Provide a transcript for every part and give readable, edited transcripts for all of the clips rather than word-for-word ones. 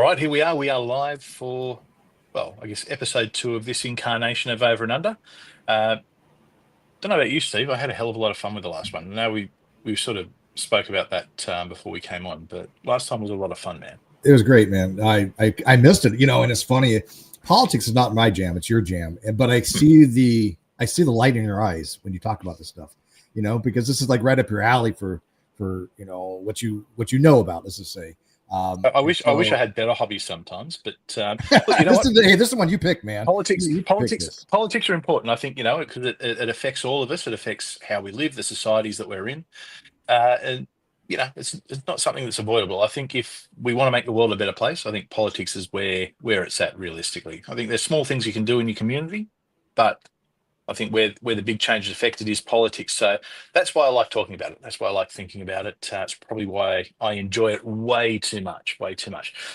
right, here we are. We are live for, well, I guess episode 2 of this incarnation of Over and Under. Don't know about you, Steve. I had a hell of a lot of fun with the last one. Now we sort of spoke about that before we came on, but last time was a lot of fun, man. It was great, man. I missed it, and it's funny. Politics is not my jam; it's your jam. But I see the light in your eyes when you talk about this stuff, because this is like right up your alley for what you know about. Let's just say. I wish I had better hobbies sometimes, but look, this is the one you picked, man. Politics are important. I think because it affects all of us. It affects how we live, the societies that we're in, and it's not something that's avoidable. I think if we want to make the world a better place, I think politics is where it's at realistically. I think there's small things you can do in your community, but I think where the big change is affected is politics. So that's why I like talking about it. That's why I like thinking about it. It's probably why I enjoy it way too much.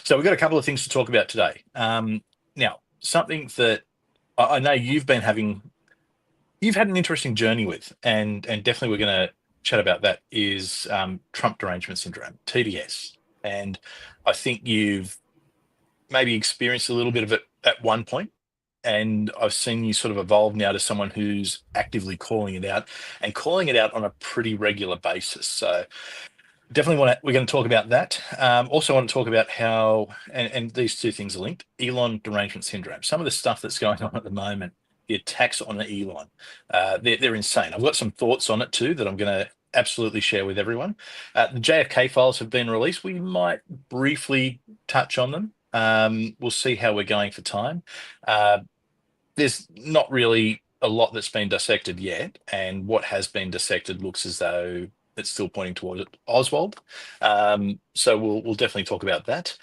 So we've got a couple of things to talk about today. Now, something that I know you've had an interesting journey with, and definitely we're going to chat about that, is Trump Derangement Syndrome, TDS. And I think you've maybe experienced a little bit of it at one point. And I've seen you sort of evolve now to someone who's actively calling it out on a pretty regular basis. So definitely we're going to talk about that. Also want to talk about how, and these two things are linked, Elon Derangement Syndrome. Some of the stuff that's going on at the moment, the attacks on Elon, they're insane. I've got some thoughts on it too that I'm going to absolutely share with everyone. The JFK files have been released. We might briefly touch on them. We'll see how we're going for time. There's not really a lot that's been dissected yet, and what has been dissected looks as though it's still pointing towards Oswald. So we'll definitely talk about that.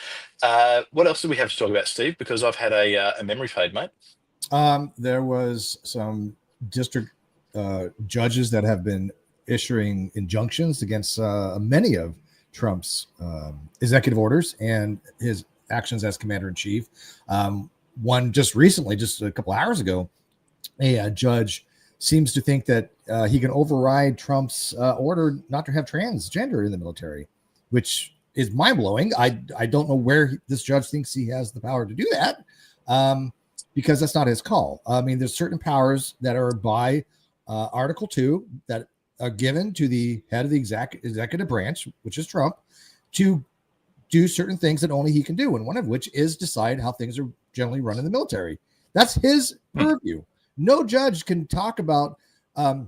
What else do we have to talk about, Steve? Because I've had a memory fade, mate. There was some district judges that have been issuing injunctions against many of Trump's executive orders and his actions as commander-in-chief. One just recently, just a couple hours ago, a judge seems to think that he can override Trump's order not to have transgender in the military, which is mind-blowing. I don't know where this judge thinks he has the power to do that, because that's not his call. I mean, there's certain powers that are by Article 2 that are given to the head of the executive branch, which is Trump, to do certain things that only he can do, and one of which is decide how things are generally run in the military. That's his purview. No judge can talk about no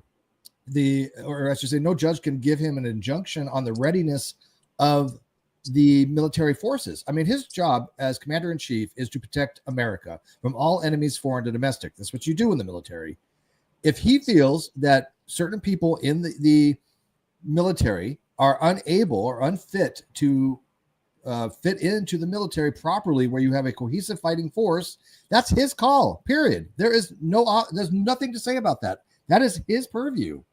judge can give him an injunction on the readiness of the military forces. I mean, his job as commander-in-chief is to protect America from all enemies, foreign to domestic. That's what you do in the military. If he feels that certain people in the military are unable or unfit to fit into the military properly, where you have a cohesive fighting force, that's his call, period. There's nothing to say about that. That is his purview.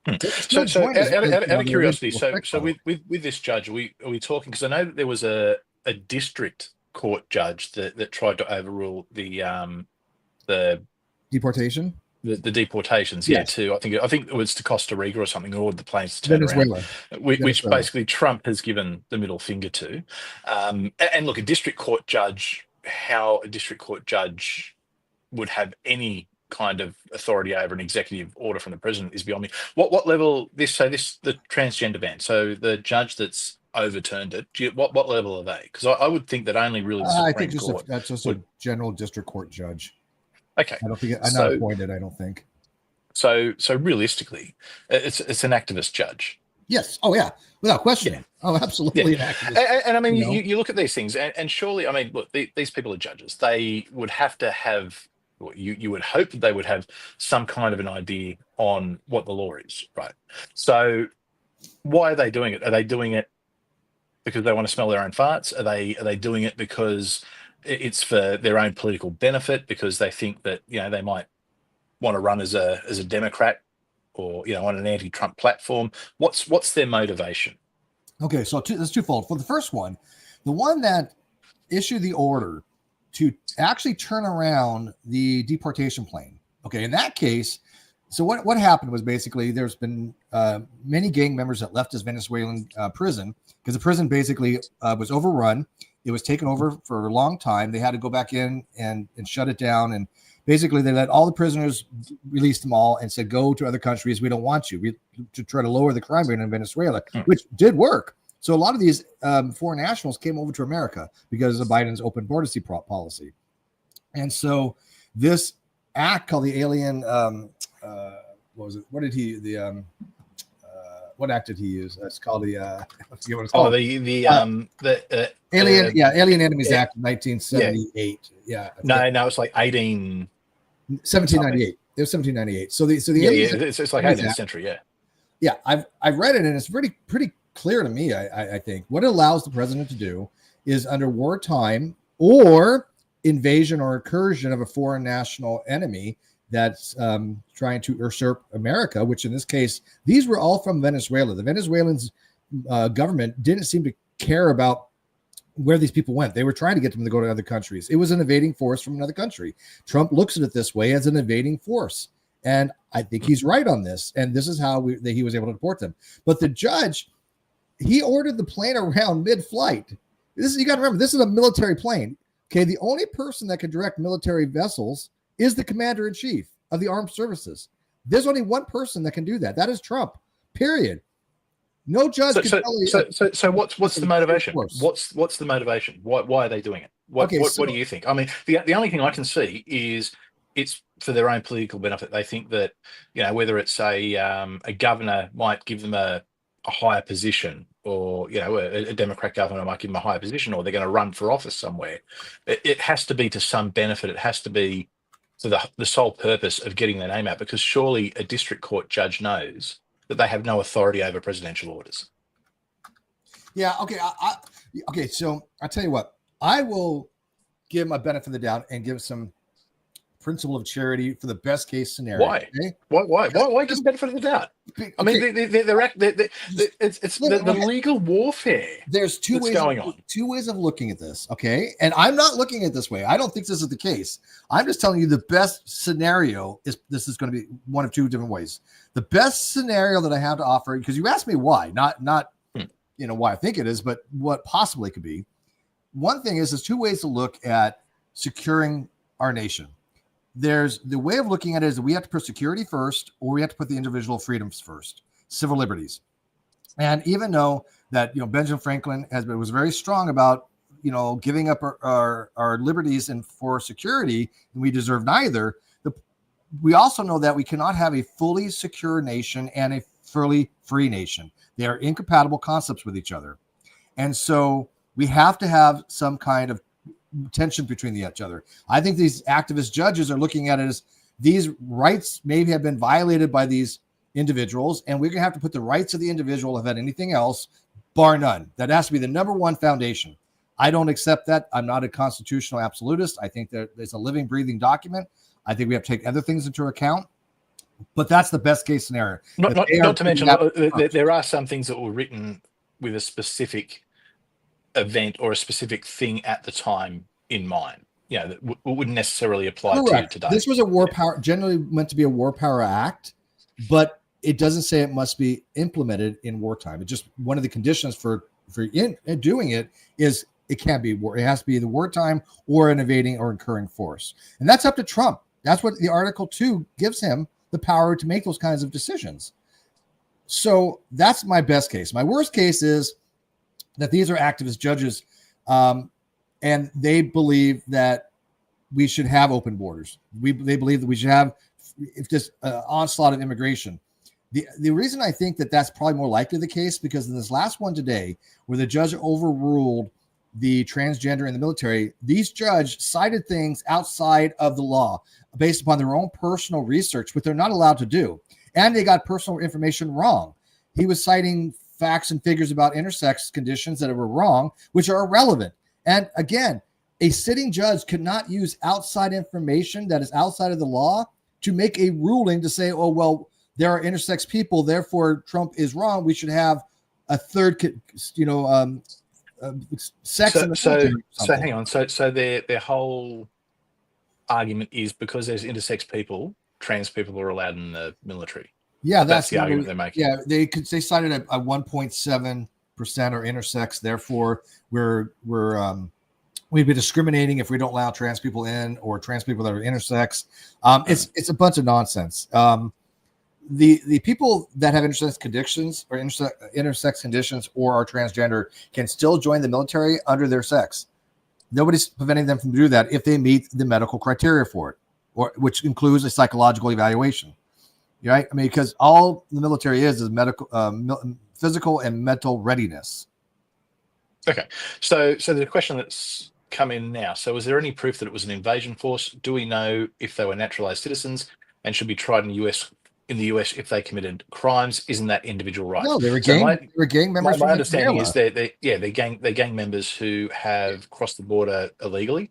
So out of curiosity, so with this judge, are we talking, because I know that there was a district court judge that tried to overrule the deportation? The deportations, yes. I think it was to Costa Rica or something, or the planes to turn Venezuela. Around, which basically Trump has given the middle finger to. And look, a district court judge, how a district court judge would have any kind of authority over an executive order from the president is beyond me. What level the transgender ban? So the judge that's overturned it, what level are they? Because I would think that only really the Supreme Court. That's just a general district court judge. Okay, I don't think I'm not appointed. I don't think. So realistically, it's an activist judge. Yes. Oh yeah, without question. Yeah. Oh, absolutely. Yeah. An activist. And I mean, you look at these things, and surely, I mean, look, these people are judges. They would have to have. You would hope that they would have some kind of an idea on what the law is, right? So why are they doing it? Are they doing it because they want to smell their own farts? Are they doing it because it's for their own political benefit, because they think that they might want to run as a Democrat, or on an anti-Trump platform? What's their motivation? Okay, so that's twofold. For the first one, the one that issued the order to actually turn around the deportation plane. Okay, in that case, so what happened was basically there's been many gang members that left his Venezuelan prison, because the prison basically was overrun. It was taken over for a long time. They had to go back in and shut it down. And basically, they let all the prisoners, release them all, and said, go to other countries. We don't want you. To try to lower the crime rate in Venezuela, which did work. So a lot of these foreign nationals came over to America because of Biden's open border policy. And so this act called the Alien, what was it? What did he, what act did he use? It's called the, I forget what it's called. Alien Enemies Act of 1978. Yeah. No, it's like 1798. It was 1798. So the it's like 18th century. Yeah. I've read it, and it's pretty clear to me. I think what it allows the president to do is, under wartime or invasion or incursion of a foreign national enemy that's trying to usurp America, which in this case, these were all from Venezuela. The Venezuelans government didn't seem to care about where these people went. They were trying to get them to go to other countries. It was an invading force from another country. Trump looks at it this way, as an invading force. And I think he's right on this. And this is how he was able to deport them. But the judge, he ordered the plane around mid-flight. You got to remember, this is a military plane. Okay, the only person that can direct military vessels is the commander-in-chief of the armed services. There's only one person that can do that. That is Trump, period. No judge can tell you. So what's the motivation? What's the motivation? Why are they doing it? What do you think? I mean, the only thing I can see is it's for their own political benefit. They think that, whether it's a governor might give them a higher position, or a Democrat governor might give them a higher position, or they're going to run for office somewhere. It has to be to some benefit. It has to be for the sole purpose of getting their name out, because surely a district court judge knows that they have no authority over presidential orders. Yeah. Okay. Okay. So I'll tell you what, I will give him a benefit of the doubt and give some principle of charity for the best case scenario. Why? Okay? Why give benefit of the doubt? I mean, it's the legal warfare. There's two ways of looking at this. Okay, and I'm not looking at it this way. I don't think this is the case. I'm just telling you the best scenario is this is going to be one of two different ways. The best scenario that I have to offer, because you asked me why, not why I think it is, but what possibly could be. One thing is, there's two ways to look at securing our nation. There's the way of looking at it is that we have to put security first, or we have to put the individual freedoms first, civil liberties. And even though that, Benjamin Franklin was very strong about, giving up our liberties and for security, and we deserve neither. We also know that we cannot have a fully secure nation and a fully free nation. They are incompatible concepts with each other. And so we have to have some kind of tension between each other. I think these activist judges are looking at it as these rights maybe have been violated by these individuals, and we're going to have to put the rights of the individual above anything else, bar none. That has to be the number one foundation. I don't accept that. I'm not a constitutional absolutist. I think that there's a living, breathing document. I think we have to take other things into account, but that's the best case scenario. Not to mention, there are some things that were written with a specific event or a specific thing at the time in mind, that wouldn't necessarily apply to today. This was a war power, generally meant to be a war power act, but it doesn't say it must be implemented in wartime. It just, one of the conditions for doing it is it can't be war. It has to be the wartime or an invading or incurring force. And that's up to Trump. That's what the Article 2 gives him the power to make those kinds of decisions. So that's my best case. My worst case is that these are activist judges, and they believe that we should have open borders. They believe that we should have this onslaught of immigration. The reason I think that that's probably more likely the case, because in this last one today, where the judge overruled the transgender in the military, these judges cited things outside of the law based upon their own personal research, which they're not allowed to do. And they got personal information wrong. He was citing facts and figures about intersex conditions that were wrong, which are irrelevant. And again, a sitting judge could not use outside information that is outside of the law to make a ruling to say, oh, well, there are intersex people, therefore Trump is wrong. We should have a third, sex. So hang on. So their whole argument is because there's intersex people, trans people are allowed in the military. Yeah, that's the argument they're making. Yeah, they cited a 1.7% are intersex. Therefore, we'd be discriminating if we don't allow trans people in, or trans people that are intersex. It's a bunch of nonsense. The people that have intersex conditions or intersex conditions or are transgender can still join the military under their sex. Nobody's preventing them from doing that if they meet the medical criteria for it, or which includes a psychological evaluation. Right? I mean, because all the military is medical, physical, and mental readiness. Okay, so the question that's come in now. So, is there any proof that it was an invasion force? Do we know if they were naturalized citizens and should be tried in the US? In the US, if they committed crimes, isn't that individual rights? No, they were gang members. My understanding is they're gang members who have crossed the border illegally.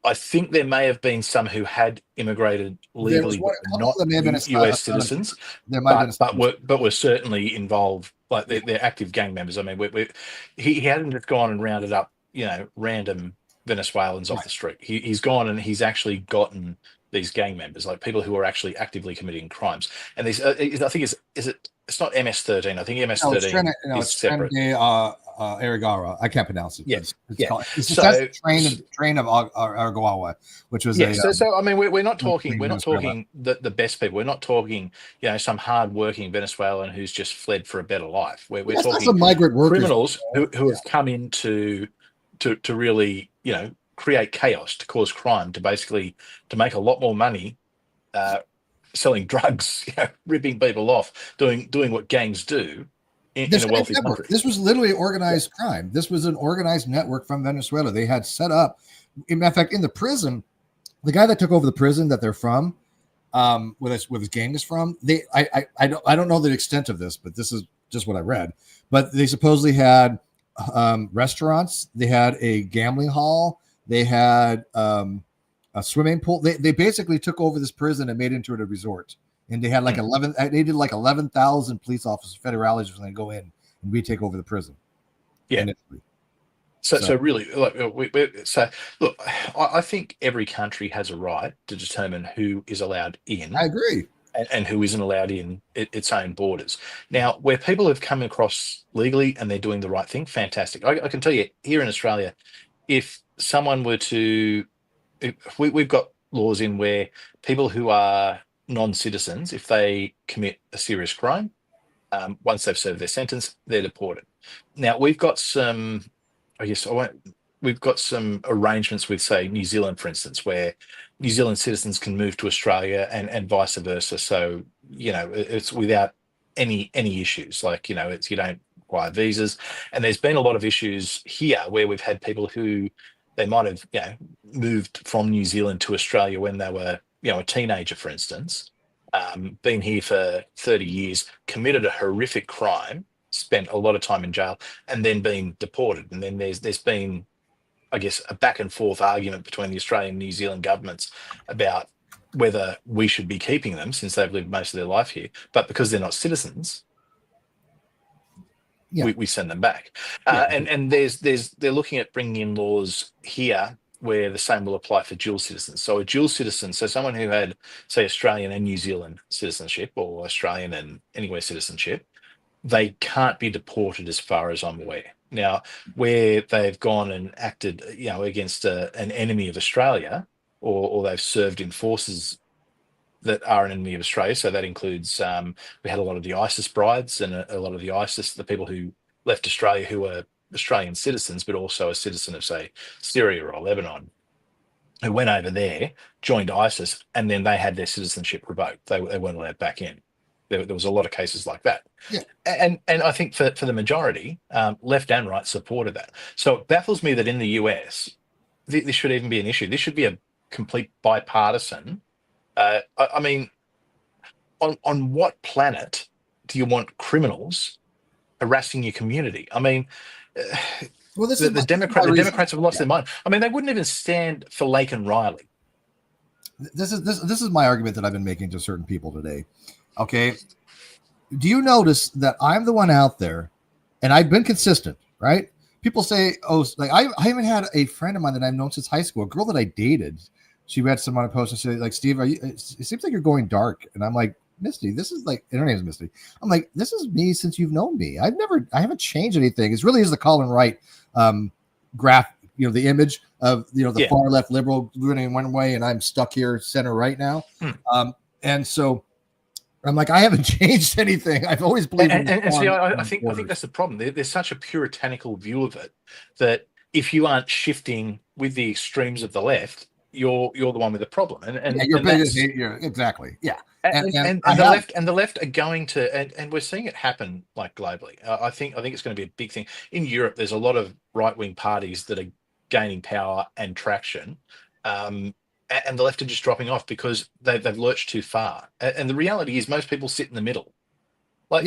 I think there may have been some who had immigrated legally, but not US citizens. But were certainly involved. Like they're active gang members. I mean, he hadn't just gone and rounded up, random Venezuelans off the street. He's gone and he's actually gotten these gang members, like people who are actually actively committing crimes. And these, I think, it's not MS-13. I think MS-13 is separate. Arigara. I can't pronounce it. Yes. It's the train of Aragawa, which was So I mean, we're not talking the best people. We're not talking some hard-working Venezuelan who's just fled for a better life. We're talking some migrant workers, criminals who have come in to really create chaos, to cause crime, to make a lot more money selling drugs, ripping people off, doing what gangs do in a wealthy country. This was literally organized crime. This was an organized network from Venezuela. They had set up, in fact, in the prison, the guy that took over the prison that they're from, where his gang is from, I don't know the extent of this, but this is just what I read. But they supposedly had restaurants, they had a gambling hall, they had a swimming pool. They basically took over this prison and made it into a resort. And they had like 11,000 police officers, federales, when they go in and retake over the prison. Yeah. So really, look, I think every country has a right to determine who is allowed in. I agree. And who isn't allowed in its own borders. Now, where people have come across legally and they're doing the right thing, fantastic. I can tell you, here in Australia, if someone were to, we've got laws in where people who are non-citizens, if they commit a serious crime, once they've served their sentence, they're deported. Now, we've got some, we've got some arrangements with, say, New Zealand, for instance, where New Zealand citizens can move to Australia and vice versa. So, it's without any issues. Like, it's, you don't require visas. And there's been a lot of issues here where we've had people who they might have, moved from New Zealand to Australia when they were, a teenager, for instance, been here for 30 years, committed a horrific crime, spent a lot of time in jail, and then been deported. And then there's been, I guess, a back and forth argument between the Australian and New Zealand governments about whether we should be keeping them since they've lived most of their life here. But because they're not citizens, we send them back. And they're looking at bringing in laws here where the same will apply for dual citizens. So a dual citizen, so someone who had, say, Australian and New Zealand citizenship, or Australian and anywhere citizenship, they can't be deported as far as I'm aware. Now, where they've gone and acted, against an enemy of Australia, or they've served in forces that are an enemy of Australia, so that includes, we had a lot of the ISIS brides and a lot of the people who left Australia who were Australian citizens, but also a citizen of, say, Syria or Lebanon, who went over there, joined ISIS, and then they had their citizenship revoked. They weren't allowed back in. There was a lot of cases like that. Yeah. And I think for the majority, left and right supported that. So it baffles me that in the US, this should even be an issue. This should be a complete bipartisan. I mean, on what planet do you want criminals harassing your community? I mean, the Democrats have lost their mind. I mean, they wouldn't even stand for Lake and Riley. This is my argument that I've been making to certain people today. Okay. Do you notice that I'm the one out there and I've been consistent, right? People say, like I even had a friend of mine that I've known since high school, a girl that I dated. She read someone post and said, like, Steve, it seems like you're going dark. And I'm like, Misty, this is like, her name is Misty. I'm like, this is me since you've known me. I haven't changed anything. It really is the Colin Wright graph, the image of, the far left liberal running one way and I'm stuck here center right now. And so I'm like, I haven't changed anything. I've always believed. And see, I think that's the problem. There's such a puritanical view of it that if you aren't shifting with the extremes of the left, you're the one with the problem. And exactly. Yeah. And the left are going to, and we're seeing it happen like globally. I think it's going to be a big thing in Europe. There's a lot of right-wing parties that are gaining power and traction, and the left are just dropping off because they've lurched too far. And the reality is, most people sit in the middle. Like,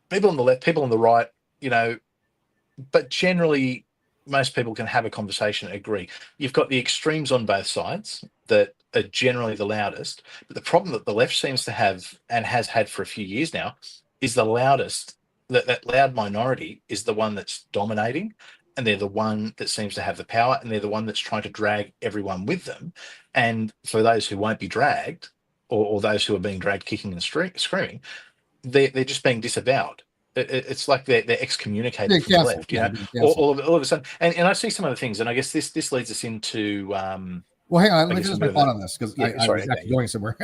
people on the left, people on the right, but generally most people can have a conversation and agree. You've got the extremes on both sides that are generally the loudest, but the problem that the left seems to have and has had for a few years now is the loudest, that loud minority is the one that's dominating, and they're the one that seems to have the power, and they're the one that's trying to drag everyone with them. And for those who won't be dragged, or those who are being dragged kicking and screaming, they're just being disavowed. It's like they're excommunicated from the left, all of a sudden. And I see some of the things, and I guess this leads us into. Well, hang on. Let me just my thought on this because I was actually going somewhere.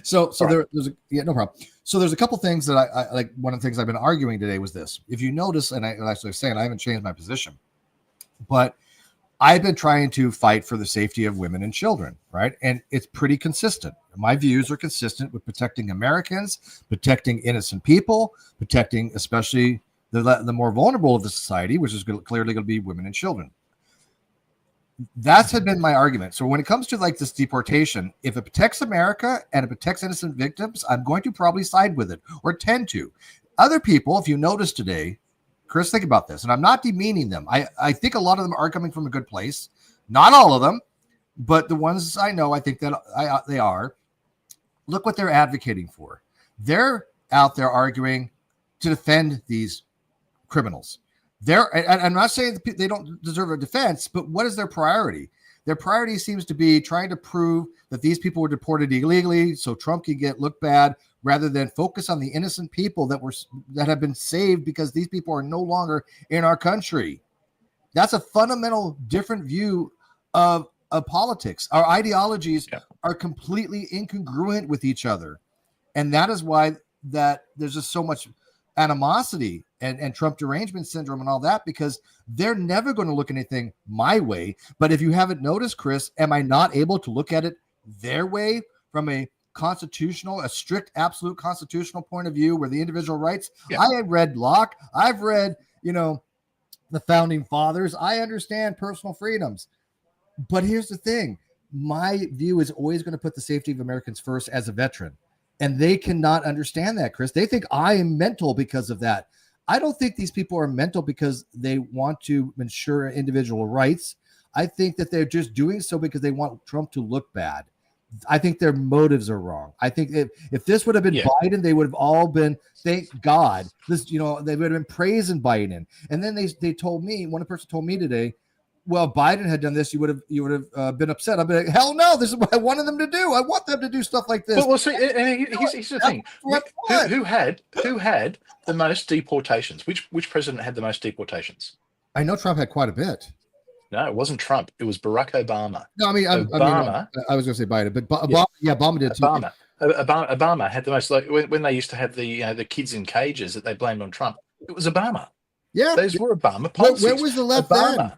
so there's no problem. So there's a couple things that I like. One of the things I've been arguing today was this. If you notice, and I actually saying I haven't changed my position, but I've been trying to fight for the safety of women and children, right? And it's pretty consistent. My views are consistent with protecting Americans, protecting innocent people, protecting especially the more vulnerable of the society, which is clearly going to be women and children. That's had been my argument. So when it comes to like this deportation, if it protects America and it protects innocent victims, I'm going to probably side with it or tend to. Other people, if you notice today, Chris, think about this, and I'm not demeaning them. I think a lot of them are coming from a good place. Not all of them, but the ones I know, I think that they are. Look what they're advocating for. They're out there arguing to defend these criminals. I'm not saying they don't deserve a defense, but what is their priority? Their priority seems to be trying to prove that these people were deported illegally so Trump can look bad, rather than focus on the innocent people that have been saved because these people are no longer in our country. That's a fundamental different view of politics. Our ideologies are completely incongruent with each other. And that is why that there's just so much animosity and Trump derangement syndrome and all that, because they're never going to look anything my way. But if you haven't noticed, Chris, am I not able to look at it their way from a strict, absolute constitutional point of view where the individual rights? I have read Locke. I've read, the founding fathers. I understand personal freedoms. But here's the thing. My view is always going to put the safety of Americans first as a veteran. And they cannot understand that, Chris. They think I am mental because of that. I don't think these people are mental because they want to ensure individual rights. I think that they're just doing so because they want Trump to look bad. I think their motives are wrong. I think if this would have been Biden, they would have all been, thank God, this, they would have been praising Biden. And then they told me, one person told me today, well, Biden had done this, you would have been upset. I'd be like, hell no, this is what I wanted them to do. I want them to do stuff like this. Well, see, here's the thing. Who had the most deportations? Which president had the most deportations? I know Trump had quite a bit. No, it wasn't Trump. It was Barack Obama. No, Obama. I was going to say Biden, but Obama did too. Obama had the most. Like when they used to have the kids in cages that they blamed on Trump, it was Obama. Yeah, those were Obama policies. Where was the left then?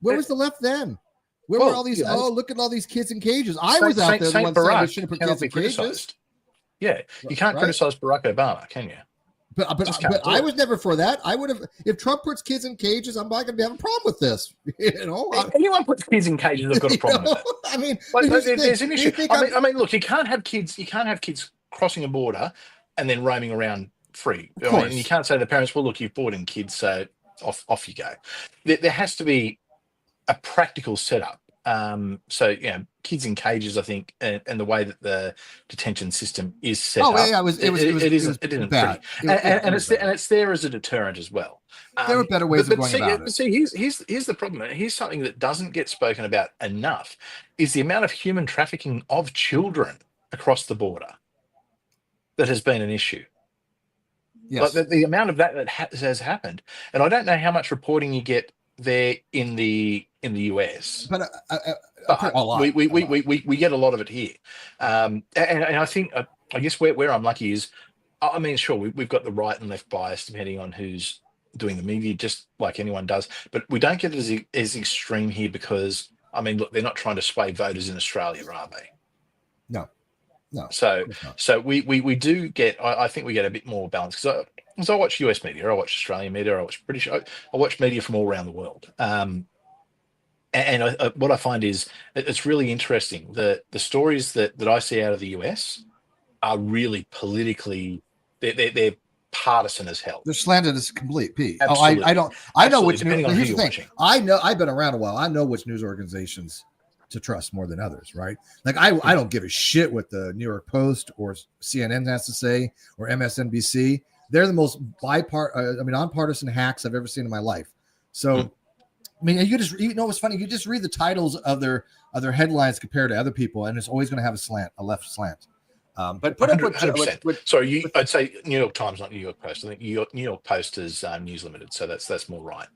Where was the left then? Where were all these? Look at all these kids in cages. I was out there. Saint Barack should have put kids in cages. Yeah, you can't criticize Barack Obama, can you? But I was never for that. I would have, if Trump puts kids in cages, I'm not going to have a problem with this. Anyone puts kids in cages, I've got a problem with it. I mean, there's an issue. I mean, look, you can't have kids crossing a border and then roaming around free. And you can't say to the parents, well, look, you've brought in kids, so off you go. There has to be a practical setup. So kids in cages, I think, and the way that the detention system is set up. It isn't bad. And it's there as a deterrent as well. There are better ways of going about it. See, here's the problem. Here's something that doesn't get spoken about enough: is the amount of human trafficking of children across the border. that has been an issue. Yes. Like the amount of that has happened, and I don't know how much reporting you get there in the US, But but a lot. we get a lot of it here. And I think I guess where I'm lucky is, I mean, sure, we've got the right and left bias depending on who's doing the media, just like anyone does, but we don't get it as extreme here because, I mean, look, they're not trying to sway voters in Australia, are they? No. No. So we do get, I think we get a bit more balance because I watch US media, I watch Australian media, I watch British, I watch media from all around the world. And what I find is it's really interesting. The stories that I see out of the US are really politically, they're partisan as hell. They're slanted as complete P. Absolutely. Oh, I don't. I know which depending news. on who Here's the you're thing. watching. I know. I've been around a while. I know which news organizations to trust more than others. Right? Like I don't give a shit what the New York Post or CNN has to say or MSNBC. They're the most nonpartisan hacks I've ever seen in my life. So, I mean, you know what's funny? You just read the titles of their headlines compared to other people, and it's always going to have a left slant. But put up 100%. Sorry, I'd say New York Times, not New York Post. I think New York Post is News Limited, so that's more right.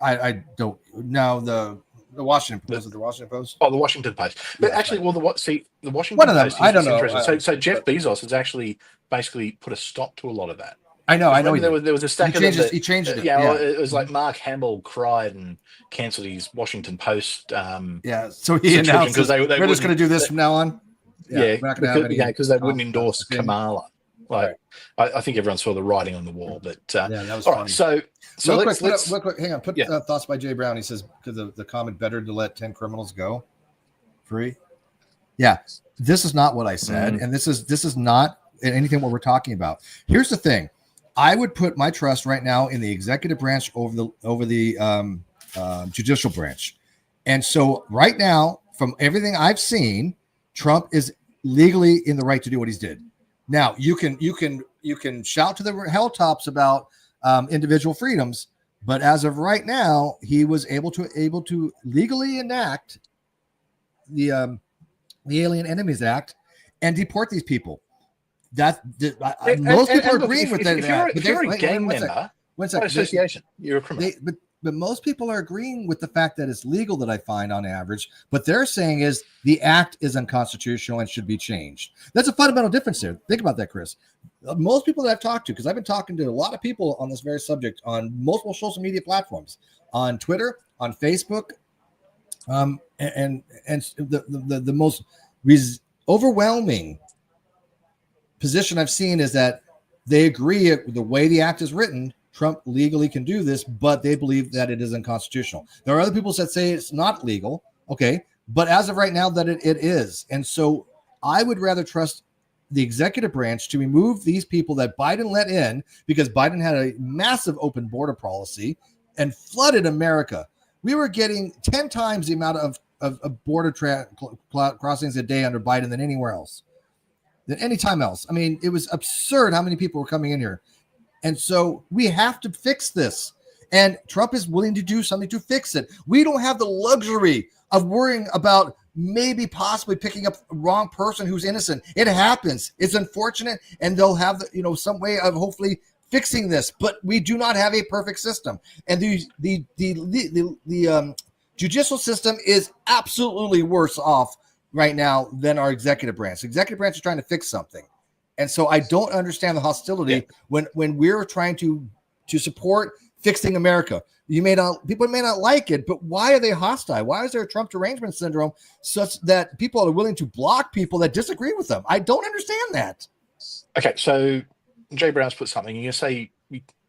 I don't know the Washington Post. Was it the Washington Post? Oh, the Washington Post. But Yeah, actually, right. the Washington One of them. Post. I don't know. Interesting. So Jeff Bezos has actually basically put a stop to a lot of that. I know. There was a stack of them he changed it. Yeah, well, it was like Mark Hamill cried and cancelled his Washington Post. So he announced because we're just going to do this from now on. Yeah, because they wouldn't endorse Kamala. Like, right. I think everyone saw the writing on the wall. But that was all funny. right, so real quick, hang on. Put thoughts by Jay Brown. He says, because the comment, better to let 10 criminals go free. Yeah, this is not what I said, and this is not anything what we're talking about. Here's the thing: I would put my trust right now in the executive branch over the judicial branch, and so right now, from everything I've seen, Trump is legally in the right to do what he's did. Now you can shout to the hilltops about individual freedoms, but as of right now, he was able to legally enact the Alien Enemies Act and deport these people. Most people are agreeing with that. If you're a gang member, by association, you're a criminal. But most people are agreeing with the fact that it's legal, that I find on average. But they're saying is the act is unconstitutional and should be changed. That's a fundamental difference there. Think about that, Chris. Most people that I've talked to, because I've been talking to a lot of people on this very subject on multiple social media platforms, on Twitter, on Facebook, and the most overwhelming position I've seen is that they agree with the way the act is written. Trump legally can do this, but they believe that it is unconstitutional. There are other people that say it's not legal, okay, but as of right now, that it is. And so I would rather trust the executive branch to remove these people that Biden let in, because Biden had a massive open border policy and flooded America. We were getting 10 times the amount of border crossings a day under Biden than anywhere else, than any time else. I mean, it was absurd how many people were coming in here. And so we have to fix this. And Trump is willing to do something to fix it. We don't have the luxury of worrying about maybe possibly picking up the wrong person who's innocent. It happens. It's unfortunate. And they'll have some way of hopefully fixing this. But we do not have a perfect system. And the judicial system is absolutely worse off right now than our executive branch. The executive branch is trying to fix something. And so I don't understand the hostility when we're trying to support fixing America. People may not like it, but why are they hostile? Why is there a Trump derangement syndrome such that people are willing to block people that disagree with them? I don't understand that. Okay, so Jay Brown's put something. You say,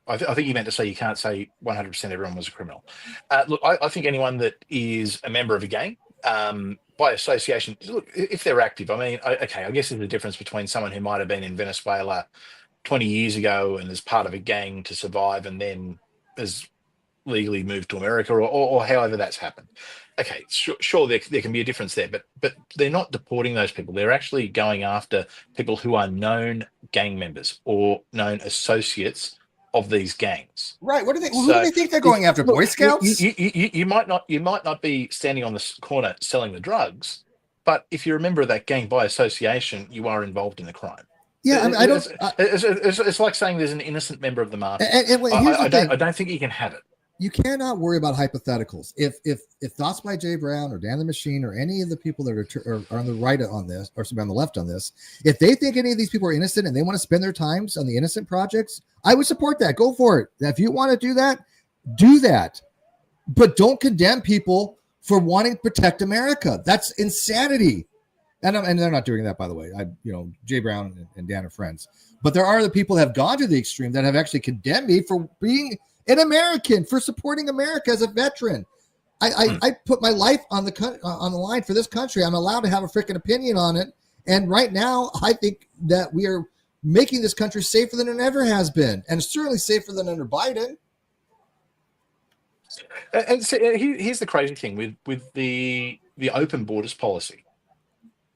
I think you meant to say you can't say 100% everyone was a criminal. Look, I think anyone that is a member of a gang, by association, look, if they're active, I mean, I guess there's a difference between someone who might have been in Venezuela 20 years ago and is part of a gang to survive and then has legally moved to America or however that's happened. Okay, sure there can be a difference there, but they're not deporting those people. They're actually going after people who are known gang members or known associates of these gangs. Right. Who do they think they're going after? Boy Scouts? You might not be standing on the corner selling the drugs, but if you're a member of that gang by association, you are involved in the crime. Yeah, I mean, I don't. It's like saying there's an innocent member of the mafia. Here's the thing: I don't think you can have it. you cannot worry about hypotheticals. If Thoughts by Jay Brown or Dan the Machine or any of the people that are on the right on this or on the left on this, if they think any of these people are innocent and they want to spend their times on the innocent projects, I would support that. Go for it. If you want to do that, do that. But don't condemn people for wanting to protect America. That's insanity. And they're not doing that, by the way. Jay Brown and Dan are friends. But there are the people that have gone to the extreme that have actually condemned me for being an American, for supporting America as a veteran. I put my life on the line for this country. I'm allowed to have a freaking opinion on it. And right now, I think that we are making this country safer than it ever has been, and certainly safer than under Biden. And so here's the crazy thing with the open borders policy.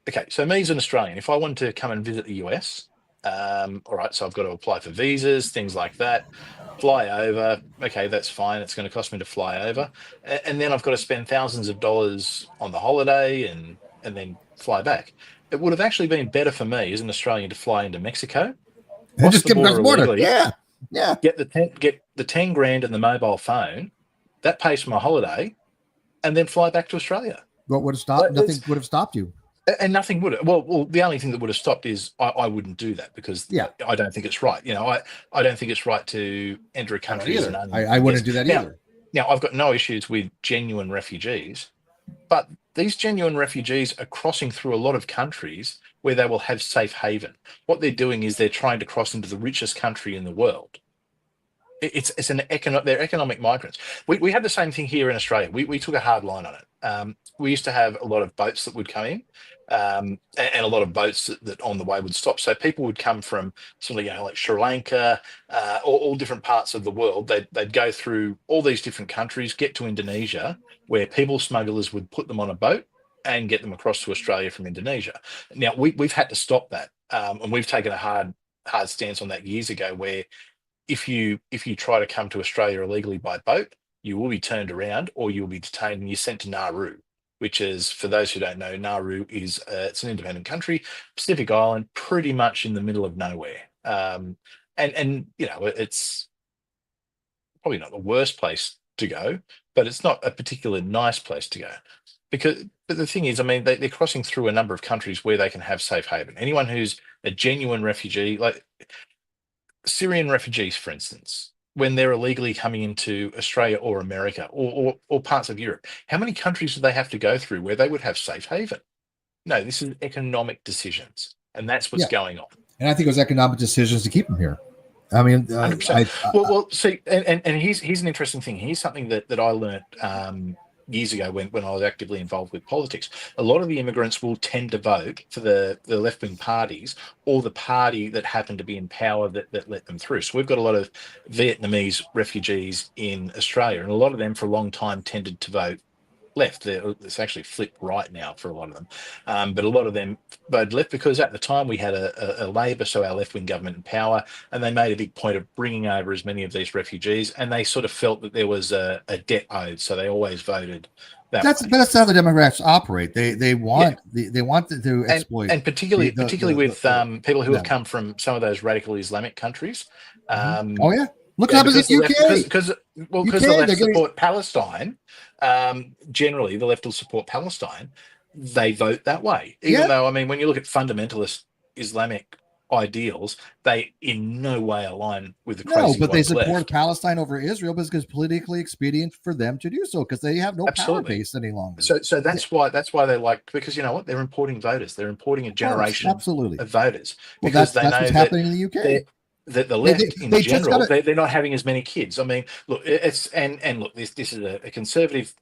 Okay, so me as an Australian, if I wanted to come and visit the US, all right, so I've got to apply for visas, things like that, fly over. Okay, that's fine. It's going to cost me to fly over, and then I've got to spend thousands of dollars on the holiday and then fly back. It would have actually been better for me as an Australian to fly into Mexico, and just get across the border. Yeah. Get the 10 grand and the mobile phone. That pays for my holiday, and then fly back to Australia. What would have stopped? Nothing would have stopped you. And nothing would. Well, the only thing that would have stopped is I wouldn't do that because I don't think it's right. I don't think it's right to enter a country as an I wouldn't do that either. Now, I've got no issues with genuine refugees, but these genuine refugees are crossing through a lot of countries where they will have safe haven. What they're doing is they're trying to cross into the richest country in the world. They're economic migrants. We had the same thing here in Australia. We took a hard line on it. We used to have a lot of boats that would come in, and a lot of boats that on the way would stop. So people would come from like Sri Lanka, all different parts of the world. They'd go through all these different countries, get to Indonesia, where people smugglers would put them on a boat and get them across to Australia from Indonesia. Now we've had to stop that, and we've taken a hard stance on that years ago, where if you try to come to Australia illegally by boat, you will be turned around or you'll be detained and you're sent to Nauru, which is, for those who don't know, Nauru is it's an independent country, Pacific Island, pretty much in the middle of nowhere. And it's probably not the worst place to go, but it's not a particularly nice place to go. But the thing is, I mean, they're crossing through a number of countries where they can have safe haven. Anyone who's a genuine refugee, like Syrian refugees, for instance, when they're illegally coming into Australia or America or parts of Europe, how many countries do they have to go through where they would have safe haven? No, this is economic decisions, and that's what's going on. And I think it was economic decisions to keep them here. I mean, see, and here's an interesting thing. Here's something that I learned years ago when I was actively involved with politics. A lot of the immigrants will tend to vote for the left-wing parties or the party that happened to be in power that let them through. So we've got a lot of Vietnamese refugees in Australia, and a lot of them for a long time tended to vote left. It's actually flipped right now for a lot of them, but a lot of them voted left because at the time we had a Labor, so our left-wing government in power, and they made a big point of bringing over as many of these refugees, and they sort of felt that there was a debt owed, so they always voted that way. That's how the Democrats operate. They want to exploit, and particularly with people who have come from some of those radical Islamic countries. Look what happens in UK. Because the left support Palestine. Generally, the left will support Palestine. They vote that way, even though, I mean, when you look at fundamentalist Islamic ideals, they in no way align with the crazy. No, but they support Palestine over Israel because it's politically expedient for them to do so because they have no power base any longer. So that's why they like, because you know what, they're importing voters. They're importing a generation of voters because they know what's happening in the UK. The left in general, they're not having as many kids. I mean, look, it's and look, this is a conservative,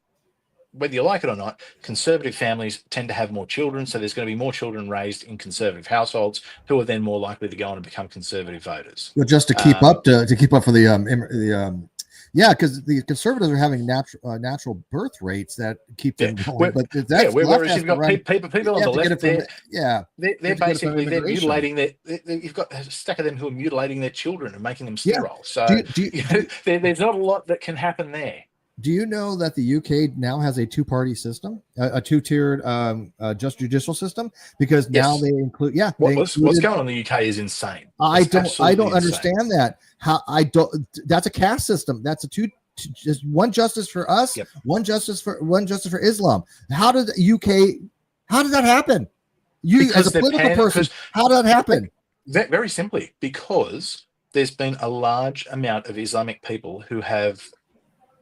whether you like it or not, conservative families tend to have more children, so there's going to be more children raised in conservative households who are then more likely to go on and become conservative voters. Well, just to keep up for the because the conservatives are having natural birth rates that keep them going. But whereas you've got people on the left, they're basically mutilating you've got a stack of them who are mutilating their children and making them sterile. So there's not a lot that can happen there. Do you know that the UK now has a two-party system, a two-tiered just judicial system? Because now Yes. they include, yeah, they What's included. going on in the UK is insane. I It's don't, I absolutely don't insane. understand that. How I don't. That's a caste system. That's a just one justice for us, Yep. one justice for Islam. How did the UK? How did that happen? You, as a Because political person, how did that happen? very simply, because there's been a large amount of Islamic people who have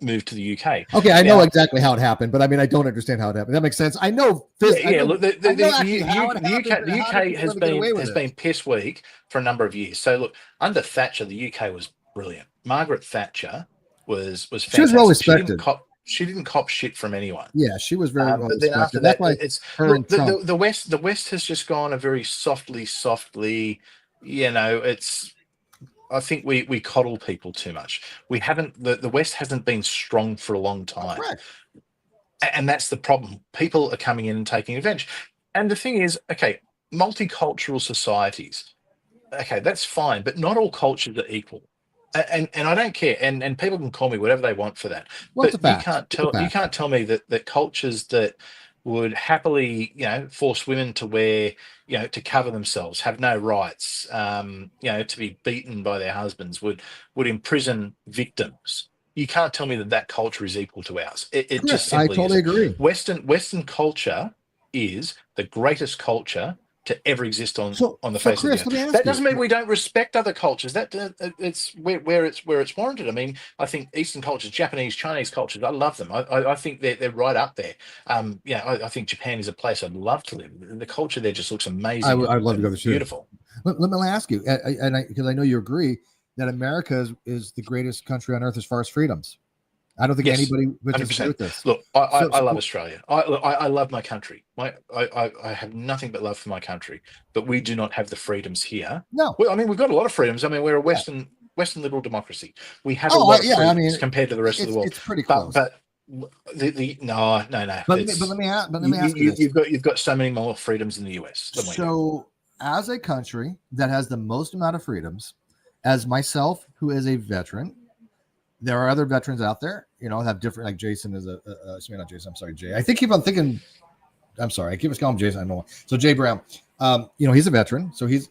moved to the UK. Okay, I know Now, exactly how it happened, but I mean, I don't understand how it happened. That makes sense. I know. I yeah. know, Look, I know actually how it The happened, UK, but how did people has ever get away with it? been piss weak for a number of years. So look, under Thatcher, the UK was brilliant. Margaret Thatcher was She was well fantastic. respected. She didn't cop shit from anyone. Yeah, she was very well But then after respected. That's that, why it's her and look, Trump. the West has just gone a very softly. You know, it's. I think we coddle people too much. We haven't. The West hasn't been strong for a long time, Correct. and that's the problem. People are coming in and taking advantage. And the thing is, okay, multicultural societies. Okay, that's fine, but not all cultures are equal. And I don't care. And people can call me whatever they want for that. Well, it's a But fact. It's a you fact. can't tell me that cultures that would happily, force women to wear, to cover themselves, have no rights, to be beaten by their husbands, would imprison victims. You can't tell me that culture is equal to ours. It just Correct. I simply totally isn't. agree. Western culture is the greatest culture to ever exist on the So face of the Chris, earth. let me ask That you. doesn't mean we don't respect other cultures. That it's where it's warranted. I mean, I think Eastern cultures, Japanese, Chinese cultures, I love them. I think they're right up there. I think Japan is a place I'd love to live. The culture there just looks amazing I'd love to go and there too. beautiful. Let me ask you, because I know you agree that America is the greatest country on earth as far as freedoms. I don't think Yes, anybody would disagree 100%. with this. Look, I love Australia. I love my country. I have nothing but love for my country, but we do not have the freedoms here. No. Well, I mean, we've got a lot of freedoms. I mean, we're a Yeah. Western liberal democracy. We have a Oh, lot of yeah. I freedoms mean, compared to the rest of the world. it's pretty But close. the no. But It's let me ask you this. you've got so many more freedoms in the US than we do. So, as a country that has the most amount of freedoms, as myself, who is a veteran, there are other veterans out there, have different, like Jason is not Jason, I'm sorry, Jay. I think I'm thinking, I'm sorry, I keep calling him Jason. I know. So Jay Brown, he's a veteran, so he's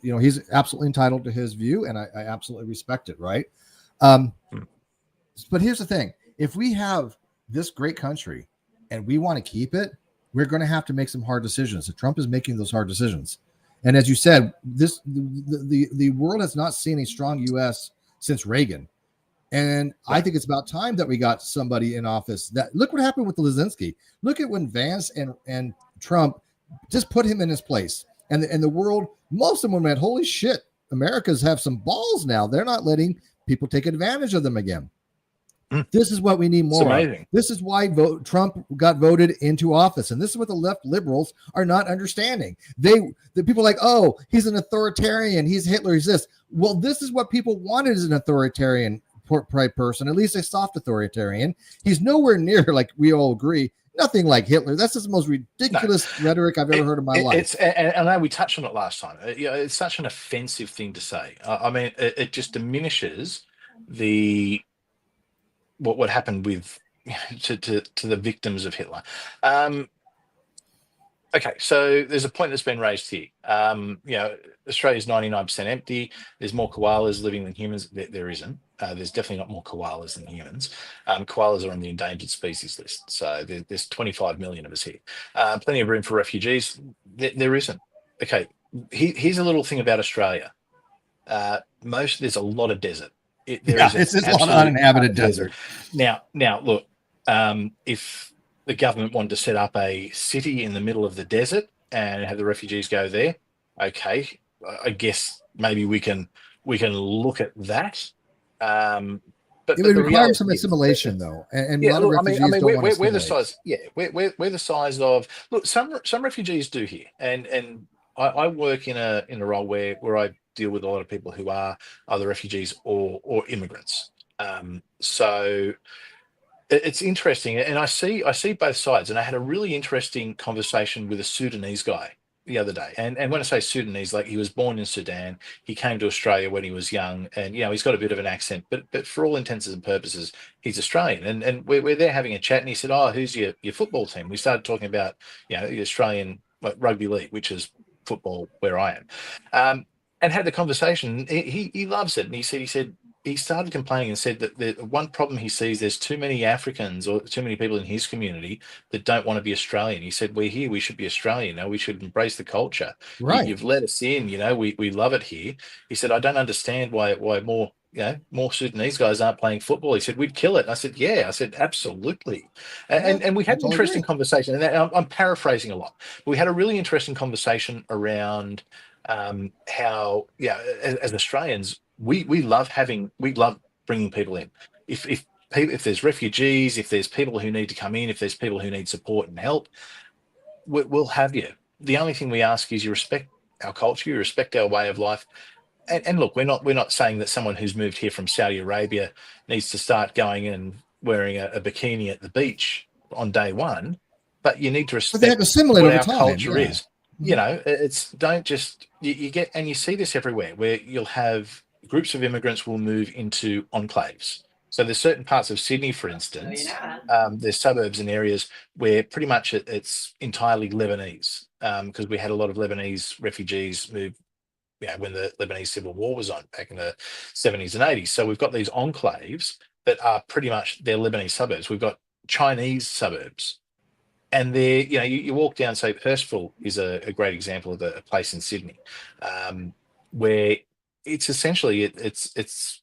absolutely entitled to his view, and I absolutely respect it, right? But here's the thing: if we have this great country and we want to keep it, we're going to have to make some hard decisions. So Trump is making those hard decisions, and as you said, the world has not seen a strong U.S. since Reagan. And I think it's about time that we got somebody in office that look what happened with Lizinski. Look at when Vance and Trump just put him in his place. And the world, most of them went, holy shit, America's have some balls now. They're not letting people take advantage of them again. This is what we need more of. This is why Trump got voted into office. And this is what the left liberals are not understanding. The people are like, oh, he's an authoritarian. He's Hitler. He's this. Well, this is what people wanted as an authoritarian person, at least a soft authoritarian. He's nowhere near, like we all agree, nothing like Hitler. That's just the most ridiculous rhetoric I've ever heard in my life. And I know we touched on it last time. It's such an offensive thing to say. I mean, it just diminishes what happened with to the victims of Hitler. Okay, so there's a point that's been raised here. Australia's 99% empty. There's more koalas living than humans. There isn't. There's definitely not more koalas than humans. Koalas are on the endangered species list. So there's 25 million of us here. Plenty of room for refugees. There isn't. Okay, here's a little thing about Australia. There's a lot of desert. It's a lot of uninhabited desert. Now, look, if the government wanted to set up a city in the middle of the desert and have the refugees go there, okay, I guess maybe we can look at that. But it would require some assimilation, though, and a lot of refugees don't want to we're the size. Yeah, we're the size of. Look, some refugees do here, and I work in a role where I deal with a lot of people who are either refugees or immigrants. So it's interesting, and I see both sides. And I had a really interesting conversation with a Sudanese guy the other day. And when I say Sudanese, like, he was born in Sudan. He came to Australia when he was young, and he's got a bit of an accent, but for all intents and purposes, he's Australian. And we're there having a chat, and he said, "Oh, who's your football team?" We started talking about the Australian, like, rugby league, which is football where I am, and had the conversation. He loves it, and he said he started complaining and said that the one problem he sees, there's too many Africans or too many people in his community that don't want to be Australian. He said, "We're here, we should be Australian. We should embrace the culture. Right. You've let us in, we love it here." He said, "I don't understand why more Sudanese guys aren't playing football." He said, "We'd kill it." I said, "Yeah." I said, "Absolutely." And we had an interesting conversation, and I'm paraphrasing a lot, but we had a really interesting conversation around how, as Australians, we love bringing people in. If there's refugees, if there's people who need to come in, if there's people who need support and help, we'll have you. The only thing we ask is you respect our culture, you respect our way of life. And look, we're not saying that someone who's moved here from Saudi Arabia needs to start going and wearing a bikini at the beach on day one, but you need to respect what our culture is. It's don't just you get, and you see this everywhere, where you'll have groups of immigrants will move into enclaves. So there's certain parts of Sydney, for instance, there's suburbs and areas where pretty much it's entirely Lebanese, because we had a lot of Lebanese refugees move, when the Lebanese Civil War was on back in the 70s and 80s. So we've got these enclaves that are pretty much, they're Lebanese suburbs. We've got Chinese suburbs. And there, you walk down, say, Hurstville is a great example of a place in Sydney, where it's essentially it's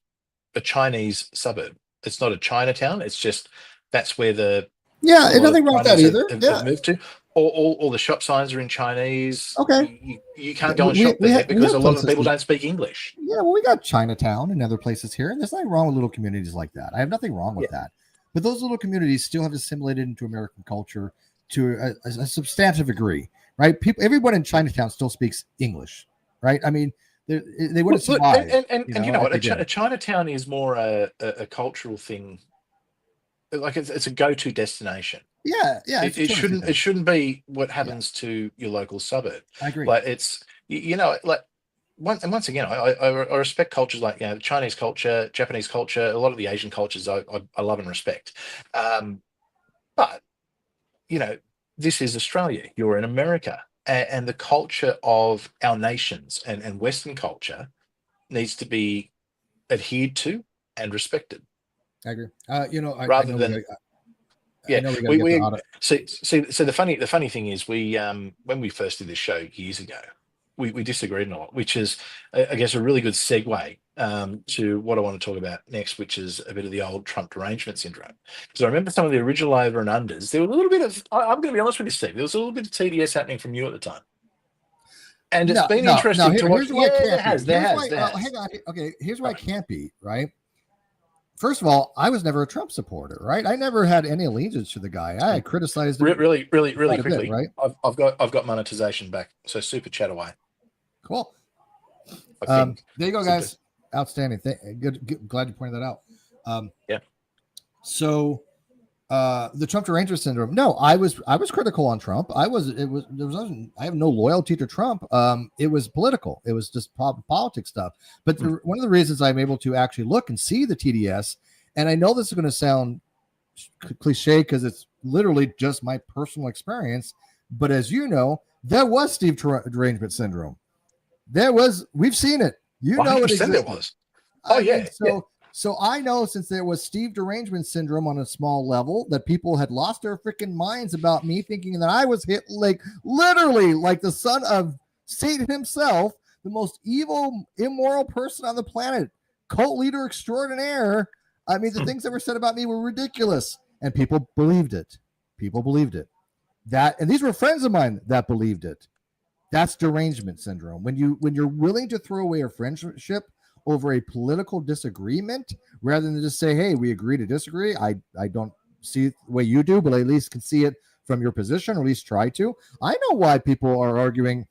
a Chinese suburb. It's not a Chinatown. It's just that's where nothing wrong with that either. Have moved to. All the shop signs are in Chinese. Okay, you can't go and shop there because a lot of people don't speak English. Yeah, well, we got Chinatown and other places here, and there's nothing wrong with little communities like that. I have nothing wrong with that. But those little communities still have assimilated into American culture to a substantive degree, right? Everyone in Chinatown still speaks English, right? I mean, they wouldn't survive. And you know what? A Chinatown is more a cultural thing. Like, it's a go-to destination. Yeah. It shouldn't be what happens to your local suburb. I agree. Like, it's once again, I respect cultures like Chinese culture, Japanese culture, a lot of the Asian cultures I love and respect. But this is Australia. You're in America, and the culture of our nations and Western culture needs to be adhered to and respected. I agree. So the funny thing is, when we first did this show years ago, we disagreed a lot, which is, I guess, a really good segue to what I want to talk about next, which is a bit of the old Trump derangement syndrome. Because I remember some of the original over and unders. There was a little bit of, I'm going to be honest with you, Steve, there was a little bit of TDS happening from you at the time. And it's been interesting to watch. There has. Hang on. Okay, here's why it can't be, right? First of all, I was never a Trump supporter, right? I never had any allegiance to the guy. I criticized him really quickly. Bit, right? I've got monetization back, so super chat away. Cool. There you go, guys. Outstanding. Good. Glad you pointed that out. Yeah. So, the Trump derangement syndrome. No, I was critical on Trump. I have no loyalty to Trump. It was political. It was just politics stuff. But one of the reasons I'm able to actually look and see the TDS, and I know this is going to sound cliche because it's literally just my personal experience, but as you know, there was Steve derangement syndrome. We've seen it. You know it existed. There was. Oh, yeah. So I know, since there was Steve derangement syndrome on a small level, that people had lost their freaking minds about me, thinking that I was hit literally like the son of Satan himself, the most evil, immoral person on the planet, cult leader extraordinaire. I mean, the things that were said about me were ridiculous, and people believed it. And these were friends of mine that believed it. That's derangement syndrome. When you're willing to throw away a friendship over a political disagreement, rather than just say, "Hey, we agree to disagree. I don't see it the way you do, but I at least can see it from your position, or at least try to." I know why people are arguing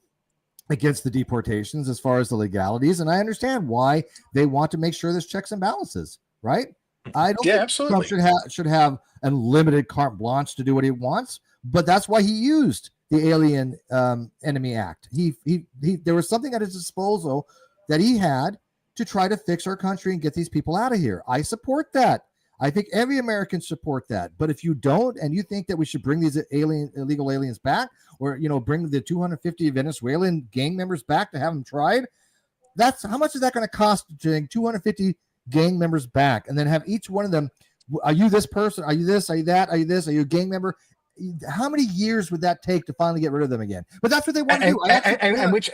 against the deportations as far as the legalities, and I understand why they want to make sure there's checks and balances, right? I don't think absolutely. Trump should have unlimited carte blanche to do what he wants, but that's why he used the Alien Enemy Act. He there was something at his disposal that he had to try to fix our country and get these people out of here. I support that. I think every American support that. But if you don't, and you think that we should bring these illegal aliens back, or bring the 250 Venezuelan gang members back to have them tried, that's how much is that going to cost to bring 250 gang members back, and then have each one of them? Are you this person? Are you this? Are you that? Are you this? Are you a gang member? How many years would that take to finally get rid of them again? But that's what they want to do. And which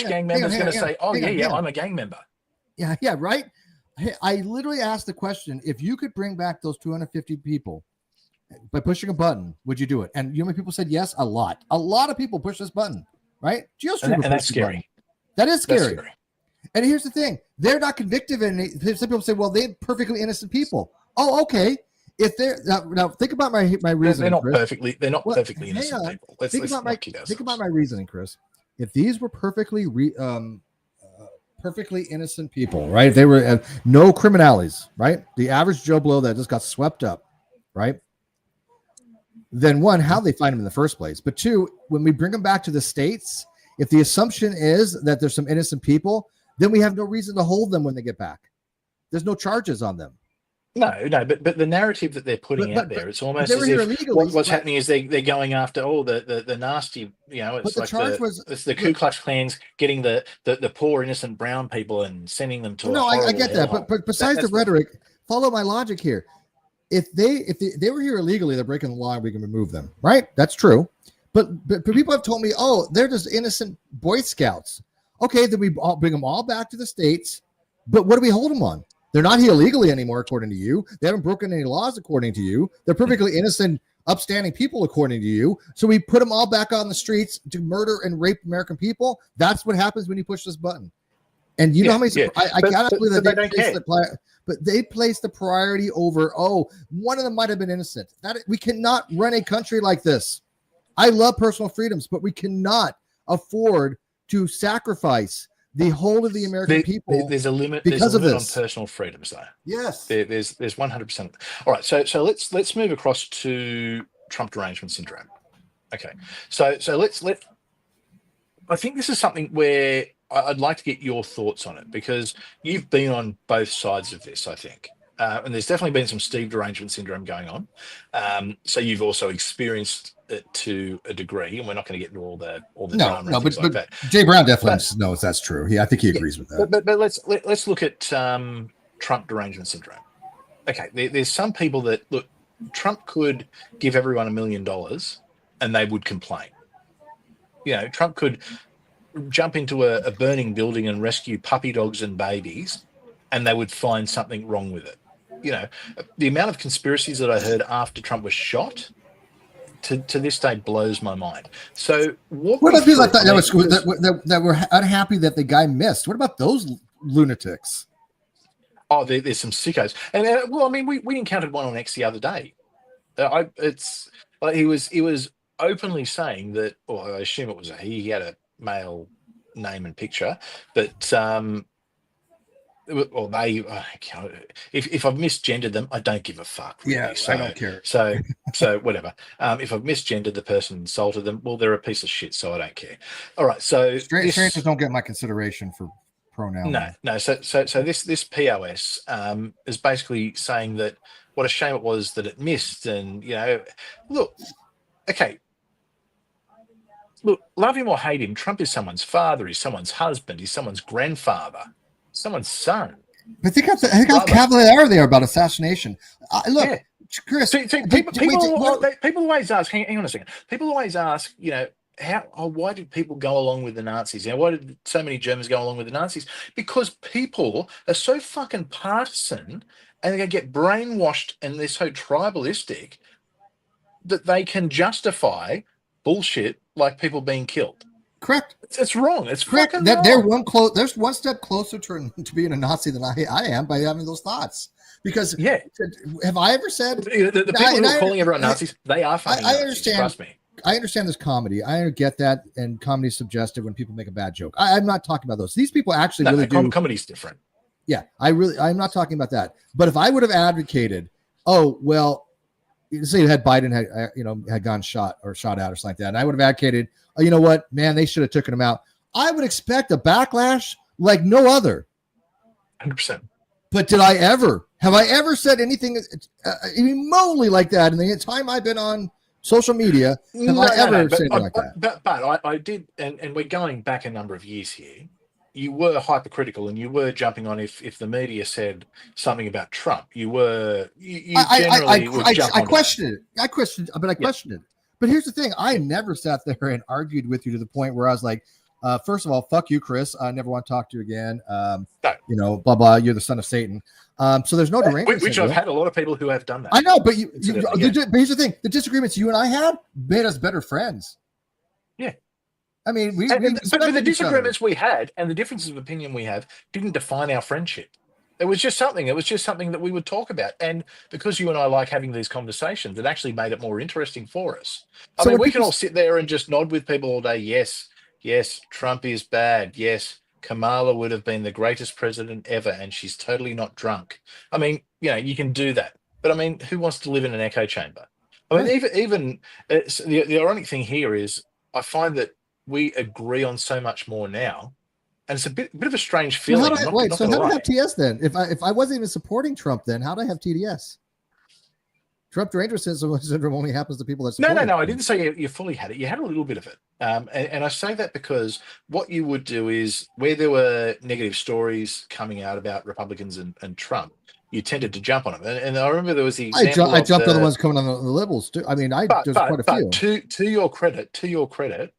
gang member is going to say, "Oh yeah, I'm a gang member"? Yeah, right. I literally asked the question: if you could bring back those 250 people by pushing a button, would you do it? And you know how many people said yes? A lot of people push this button, right? And that's scary. That is scary. And here's the thing: they're not convicted, and some people say, "Well, they're perfectly innocent people." Oh, okay. If they're now think about my reasoning. They're not Chris. perfectly innocent people. Think about my reasoning, Chris. If these were perfectly innocent people, right? If they were no criminalities, right? The average Joe Blow that just got swept up, right? Then one, how they find them in the first place. But two, when we bring them back to the States, if the assumption is that there's some innocent people, then we have no reason to hold them when they get back. There's no charges on them. No, but the narrative that they're putting out there, it's almost as if what's happening is they're going after the nasty, it's like it's the Ku Klux Klans getting the poor innocent brown people and sending them to. No, I get that, but besides the rhetoric, follow my logic here. If they were here illegally, they're breaking the law, and we can remove them, right? That's true. But people have told me, oh, they're just innocent Boy Scouts. Okay, then we bring them all back to the States. But what do we hold them on? They're not here illegally anymore, according to you. They haven't broken any laws, according to you. They're perfectly innocent, upstanding people, according to you. So we put them all back on the streets to murder and rape American people. That's what happens when you push this button. And you know how many? Yeah. I cannot believe that they placed the priority over. Oh, one of them might have been innocent. We cannot run a country like this. I love personal freedoms, but we cannot afford to sacrifice the whole of the American people. There's a limit. Because of this on personal freedoms, though. Yes, there's 100%. All right, so let's move across to Trump derangement syndrome. Okay, so I think this is something where I'd like to get your thoughts on it, because you've been on both sides of this, I think. And there's definitely been some Steve derangement syndrome going on. So you've also experienced it to a degree, and we're not going to get into all the drama and things like that. Jay Brown definitely knows that's true. I think he agrees with that. But let's look at Trump derangement syndrome. Okay, there's some people that look. Trump could give everyone $1 million, and they would complain. Trump could jump into a burning building and rescue puppy dogs and babies, and they would find something wrong with it. The amount of conspiracies that I heard after Trump was shot to this day blows my mind. So what about people that were unhappy that the guy missed? What about those lunatics? Oh, there's some sickos. And we encountered one on X the other day. It's like he was openly saying that, or I assume it was he had a male name and picture, but or they, if I've misgendered them, I don't give a fuck. Really. Yeah, so, I don't care. So whatever. If I've misgendered the person, insulted them, well, they're a piece of shit, so I don't care. All right, so strangers don't get my consideration for pronoun. No. So this POS is basically saying that what a shame it was that it missed, and look, okay. Look, love him or hate him, Trump is someone's father, he's someone's husband, he's someone's grandfather. Someone's son. But think how cavalier they are about assassination. Chris. People always ask. Hang on a second. People always ask. Why did people go along with the Nazis? Why did so many Germans go along with the Nazis? Because people are so fucking partisan, and they're going to get brainwashed, and they're so tribalistic that they can justify bullshit like people being killed. Correct. It's wrong. It's correct. Wrong. There's one step closer to being a Nazi than I am by having those thoughts. Because have I ever said the people who are calling everyone Nazis? They are fucking Nazis. Understand. Trust me. I understand this comedy. I get that, and comedy is suggestive when people make a bad joke. I'm not talking about those. These people actually really do. Comedy's different. Yeah, I'm not talking about that. But if I would have advocated, say had Biden had gone shot out or something like that, and I would have advocated, oh, you know what, man, they should have taken him out. I would expect a backlash like no other. 100%. But have I ever said anything remotely like that in the time I've been on social media? Have I ever said anything like that? But I did, and we're going back a number of years here. You were hypercritical, and you were jumping on if the media said something about Trump. You generally would jump on. I questioned it. I questioned it. But here's the thing: I never sat there and argued with you to the point where I was like, first of all, fuck you, Chris. I never want to talk to you again. No. Blah blah. You're the son of Satan. So there's no derangement. Which I've had a lot of people who have done that. I know, but but here's the thing: the disagreements you and I had made us better friends. Yeah. I mean, but the disagreements we had and the differences of opinion we have didn't define our friendship. It was just something that we would talk about. And because you and I like having these conversations, it actually made it more interesting for us. I mean, we can all sit there and just nod with people all day. Yes, Trump is bad. Yes, Kamala would have been the greatest president ever, and she's totally not drunk. I mean, you can do that. But I mean, who wants to live in an echo chamber? I mean, even the ironic thing here is I find that we agree on so much more now, and it's a bit of a strange feeling. How do I have TS then? If I wasn't even supporting Trump, then how do I have TDS? Trump derangement syndrome only happens to people that support No. I didn't say you fully had it. You had a little bit of it, and I say that because what you would do is where there were negative stories coming out about Republicans and Trump, you tended to jump on them. And I remember there was the example I jumped on the ones coming on the liberals too. I mean, there's quite a few. To your credit,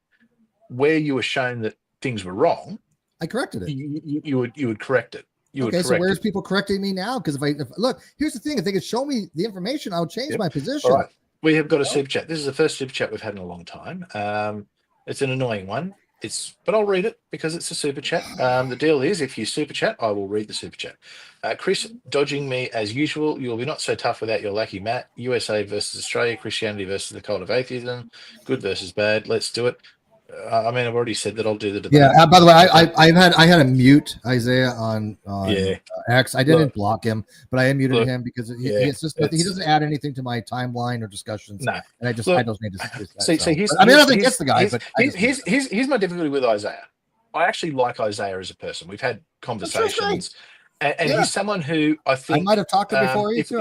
where you were shown that things were wrong, I corrected it. You would correct it. So where's people correcting me now? Because if look, here's the thing: if they could show me the information, I would change my position. All right. We have got a super chat. This is the first super chat we've had in a long time. It's an annoying one. But I'll read it because it's a super chat. The deal is, if you super chat, I will read the super chat. Chris, dodging me as usual. You'll be not so tough without your lackey Matt. USA versus Australia. Christianity versus the cult of atheism. Good versus bad. Let's do it. I mean, I've already said that I'll do the debate. Yeah. By the way, I had to mute Isaiah on X. I didn't block him, but I unmuted him because he doesn't add anything to my timeline or discussions. No, and I don't need to see. I don't think it's the guy. But here's my difficulty with Isaiah. I actually like Isaiah as a person. We've had conversations. And he's someone who I think I might have talked to before. If we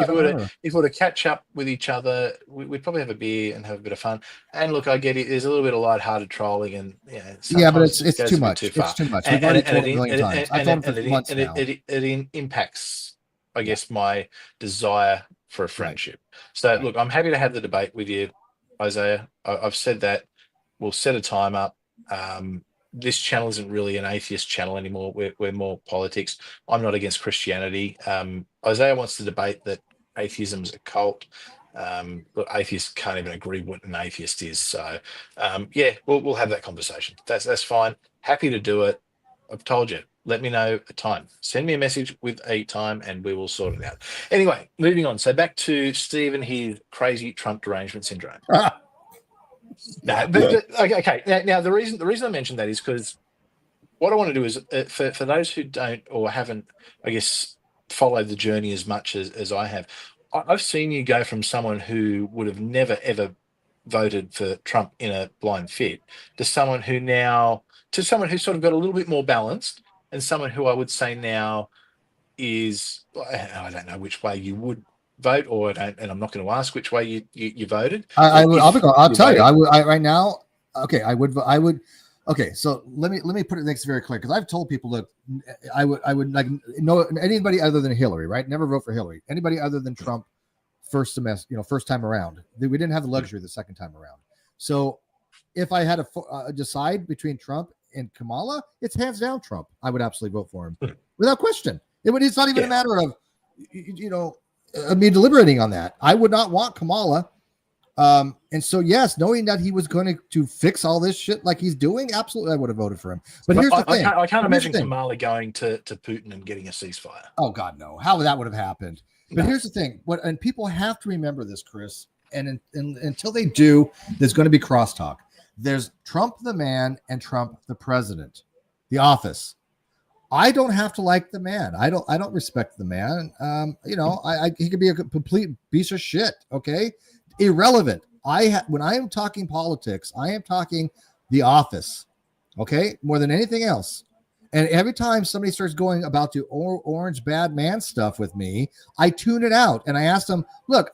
were to catch up with each other, we'd probably have a beer and have a bit of fun. And look, I get it. There's a little bit of lighthearted trolling, and but it's too much. It's too much. We've already told it a million times. I've told it for months now. It impacts, I guess, my desire for a friendship. So look, I'm happy to have the debate with you, Isaiah. I've said that. We'll set a time up. This channel isn't really an atheist channel anymore. We're more politics. I'm not against Christianity. Isaiah wants to debate that atheism's a cult. Look, atheists can't even agree what an atheist is. So, we'll have that conversation. That's fine. Happy to do it. I've told you. Let me know a time. Send me a message with a time, and we will sort it out. Anyway, moving on. So back to Steve and his crazy Trump derangement syndrome. Okay. Now the reason I mentioned that is because what I want to do is for those who don't or haven't, I guess, followed the journey as much as I have. I've seen you go from someone who would have never ever voted for Trump in a blind fit to someone who sort of got a little bit more balanced, and someone who I would say now is, I don't know which way you would vote, or I don't, and I'm not going to ask which way you voted. I'll tell you. Right now. Okay, I would. Okay, so let me put it next very clear, because I've told people that I would like no anybody other than Hillary, right? Never vote for Hillary. Anybody other than Trump, first time around. We didn't have the luxury the second time around. So if I had to decide between Trump and Kamala, it's hands down Trump. I would absolutely vote for him without question. It's not even a matter of me deliberating on that. I would not want Kamala. And so, yes, knowing that he was going to fix all this shit like he's doing, absolutely, I would have voted for him. But here's the thing. I can't imagine Kamala going to Putin and getting a ceasefire. Oh, God, no. How that would have happened? But here's the thing. And people have to remember this, Chris. And until they do, there's going to be crosstalk. There's Trump the man and Trump the president, the office. I don't have to like the man. I don't respect the man. He could be a complete piece of shit. Okay. irrelevant. When I am talking politics, I am talking The Office, okay, more than anything else. And every time somebody starts going about the orange bad man stuff with me, I tune it out and I ask them, look,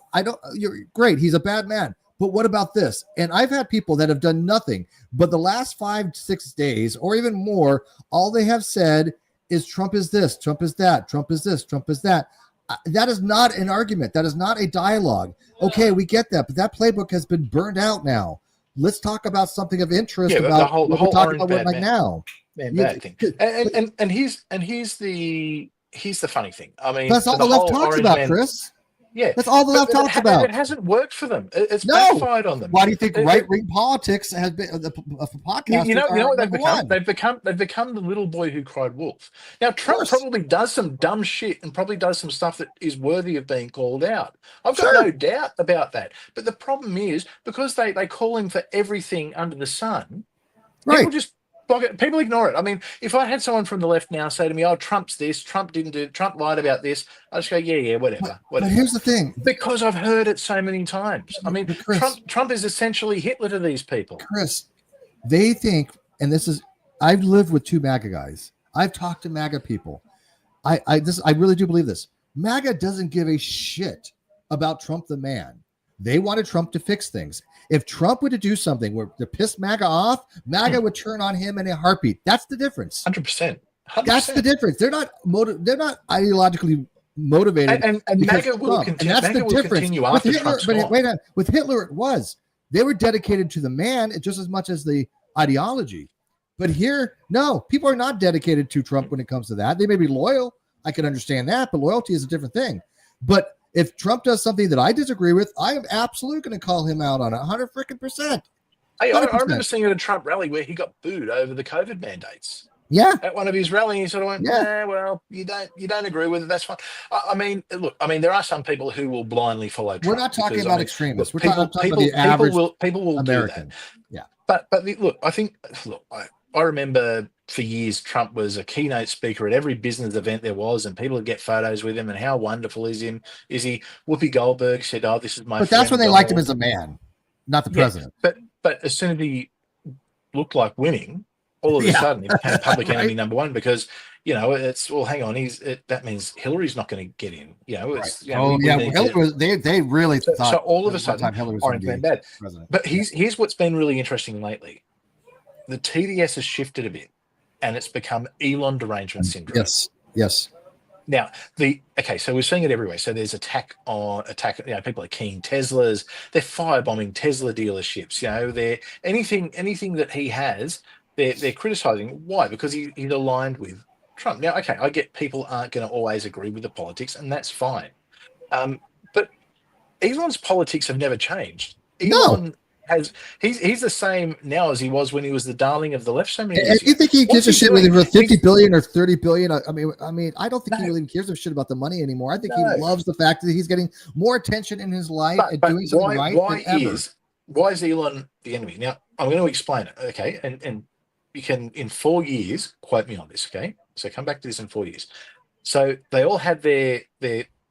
you're great. He's a bad man. But what about this? And I've had people that have done nothing but the last 5-6 days or even more, all they have said is Trump is this, Trump is that, Trump is this, Trump is that. That is not an argument. That is not a dialogue. Okay, we get that, but that playbook has been burned out now. Let's talk about something of interest about the whole talking about right now. Man, bad thing. And here's the funny thing. I mean, that's all the left talks about, Chris. Yeah, that's all the left talks about. It hasn't worked for them. It's backfired on them. Why do you think right-wing politics has been a podcast? You know what they've become? They've become the little boy who cried wolf. Now Trump probably does some dumb shit and probably does some stuff that is worthy of being called out. I've got no doubt about that. But the problem is because they call him for everything under the sun, people just people ignore it. I mean, if I had someone from the left now say to me, "Oh, Trump's this, Trump didn't do it, Trump lied about this," I just go, "Yeah, whatever." But here's the thing, because I've heard it so many times. I mean, Chris, Trump is essentially Hitler to these people. Chris, they think, and this is, I've lived with 2 MAGA guys. I've talked to MAGA people. I really do believe this. MAGA doesn't give a shit about Trump the man. They wanted Trump to fix things. If Trump were to do something where to piss MAGA off, MAGA would turn on him in a heartbeat. That's the difference. 100%. That's the difference. They're not ideologically motivated. And MAGA will continue. And that's the difference. With Hitler, with Hitler, it was they were dedicated to the man just as much as the ideology. But here, no, people are not dedicated to Trump when it comes to that. They may be loyal. I can understand that, but loyalty is a different thing. But if Trump does something that I disagree with, I am absolutely going to call him out on 100%. Hey, I remember seeing at a Trump rally where he got booed over the COVID mandates. Yeah, at one of his rallies, he sort of went, "Yeah, well, you don't agree with it. That's fine." I mean, look, there are some people who will blindly follow Trump. We're not talking about extremists. We're talking about the average people will American. Do that. Yeah, but look, I remember for years Trump was a keynote speaker at every business event there was, and people would get photos with him and how wonderful is he? Whoopi Goldberg said, "Oh, this is my." But that's when they liked him as a man, not the president. But as soon as he looked like winning, all of a sudden he became public enemy number one because it's hang on, that means Hillary's not going to get in. They really thought so all of a sudden Hillary was bad. President. But here's what's been really interesting lately. The TDS has shifted a bit, and it's become Elon derangement syndrome. Yes. Now, so we're seeing it everywhere. So there's attack. People are keying Teslas. They're firebombing Tesla dealerships. They're anything that he has, they're criticizing. Why? Because he's aligned with Trump. Now, I get people aren't going to always agree with the politics, and that's fine. But Elon's politics have never changed. Elon he's the same now as he was when he was the darling of the left so many years ago. You think he gives a shit whether it's 50 billion or 30 billion? I mean, I don't think he really gives a shit about the money anymore. I think he loves the fact that he's getting more attention in his life and doing something right than ever. Why is Elon the enemy? Now, I'm going to explain it, okay? And you can, in 4 years, quote me on this, okay? So come back to this in 4 years. So they all had their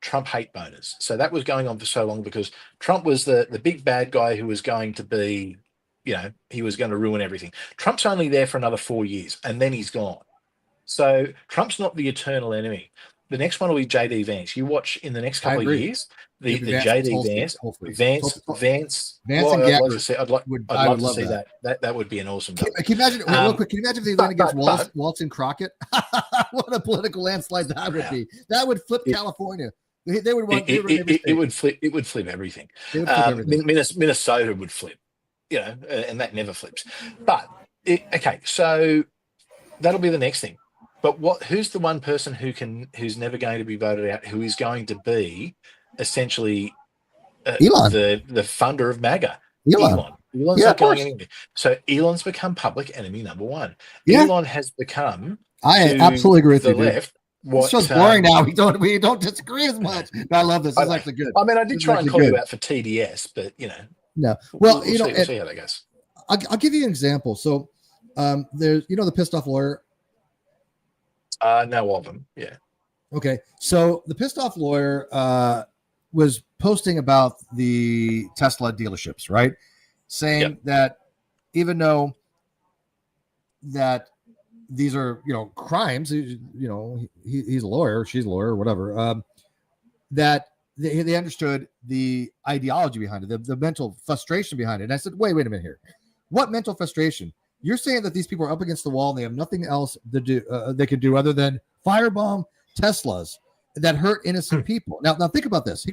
Trump hate boners. So that was going on for so long because Trump was the big bad guy who was going to be, he was going to ruin everything. Trump's only there for another 4 years and then he's gone. So Trump's not the eternal enemy. The next one will be JD Vance. You watch in the next couple of years, the JD Vance. I'd love to see that. That would be an awesome. Can you imagine real quick? Can you imagine if they went against Waltz and Crockett? What a political landslide that would be. That would flip California. They would want. It would flip. It would flip everything. Minnesota would flip. And that never flips. But so that'll be the next thing. But who's the one person who's never going to be voted out? Who is going to be essentially Elon, the funder of MAGA? Elon. Elon's not going anywhere. So Elon's become public enemy number one. Yeah. Elon has become. I absolutely agree with you. Left. It's just boring now. We don't disagree as much. But I love this. It's actually good. I mean, I did try and call you out for TDS, but no. Well, we'll see how that goes. I'll give you an example. So there's the pissed off lawyer. Know of him. Yeah. Okay. So the pissed off lawyer was posting about the Tesla dealerships, right? Saying that even though that these are, crimes, he's a lawyer, she's a lawyer, whatever, that they understood the ideology behind it, the mental frustration behind it. And I said, wait a minute here. What mental frustration? You're saying that these people are up against the wall and they have nothing else to do, they can do other than firebomb Teslas that hurt innocent people. Now think about this.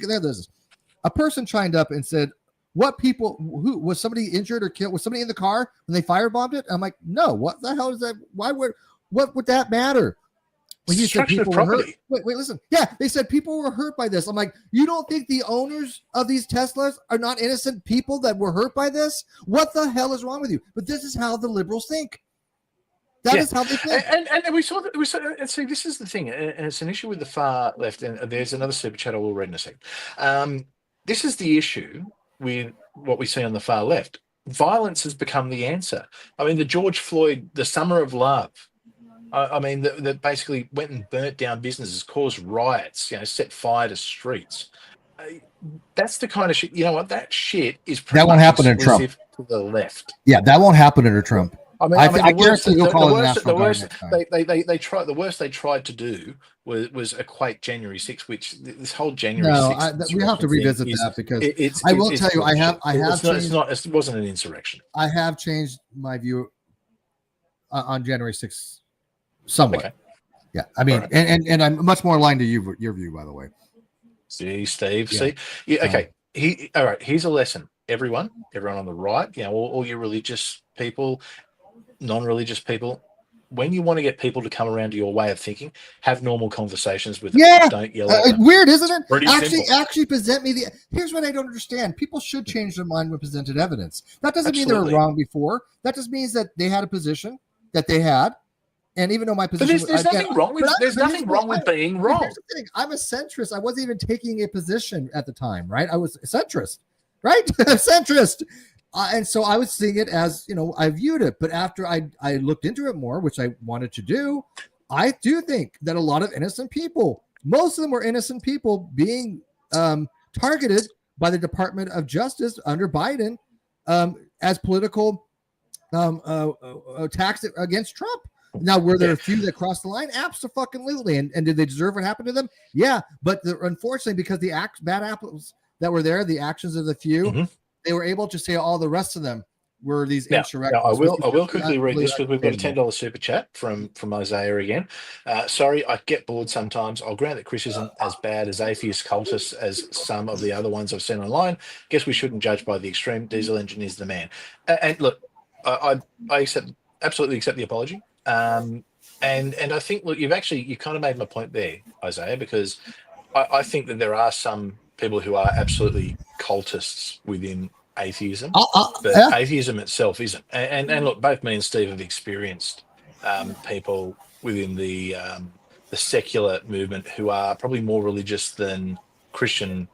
A person chimed up and said, what people, who was somebody injured or killed? Was somebody in the car when they firebombed it? I'm like, no, what the hell is that? What would that matter? Well, you said people were hurt. Wait, listen. Yeah, they said people were hurt by this. I'm like, you don't think the owners of these Teslas are not innocent people that were hurt by this? What the hell is wrong with you? But this is how the liberals think. That is how they think. And we saw that. And see, this is the thing, and it's an issue with the far left. And there's another super chat I will read in a second. This is the issue with what we see on the far left. Violence has become the answer. I mean, the George Floyd, the Summer of Love. I mean, that basically went and burnt down businesses, caused riots, set fire to streets. That's the kind of shit. You know what? That shit is that won't happen in Trump. To the left. Yeah, that won't happen under Trump. I guarantee you'll call it national guard next time. The worst they tried to do was equate January 6th, which this whole January 6th. We have to revisit that because I will tell you, I have changed. It wasn't an insurrection. I have changed my view on January 6th. Somewhat. Okay. Yeah. I mean, right. and I'm much more aligned to your view, by the way. See, Steve. Yeah. See? Yeah, okay. All right. Here's a lesson. Everyone on the right, all your religious people, non-religious people, when you want to get people to come around to your way of thinking, have normal conversations with them. Yeah. Don't yell at them. Weird, isn't it? Pretty actually present me here's what I don't understand. People should change their mind when presented evidence. That doesn't mean they were wrong before. That just means that they had a position that they had. And even though my position, but there's nothing wrong with being wrong. Here's the thing. I'm a centrist. I wasn't even taking a position at the time, right? I was a centrist, right? Centrist, and so I was seeing it as I viewed it. But after I looked into it more, which I wanted to do, I do think that a lot of innocent people, most of them were innocent people, being targeted by the Department of Justice under Biden as political attacks against Trump. Now, were there a few that crossed the line? Absolutely. And did they deserve what happened to them? Yeah. But unfortunately, because the bad apples that were there, the actions of the few, they were able to say all the rest of them were these insurrections. Now, I will quickly read this because we've got a $10 super chat from Isaiah again. Sorry, I get bored sometimes. I'll grant that Chris isn't as bad as atheist cultists as some of the other ones I've seen online. Guess we shouldn't judge by the extreme. Diesel engine is the man. And look, I absolutely accept the apology. And I think, look, you kind of made my point there, Isaiah, because I think that there are some people who are absolutely cultists within atheism, but atheism itself isn't. And look, both me and Steve have experienced people within the secular movement who are probably more religious than Christian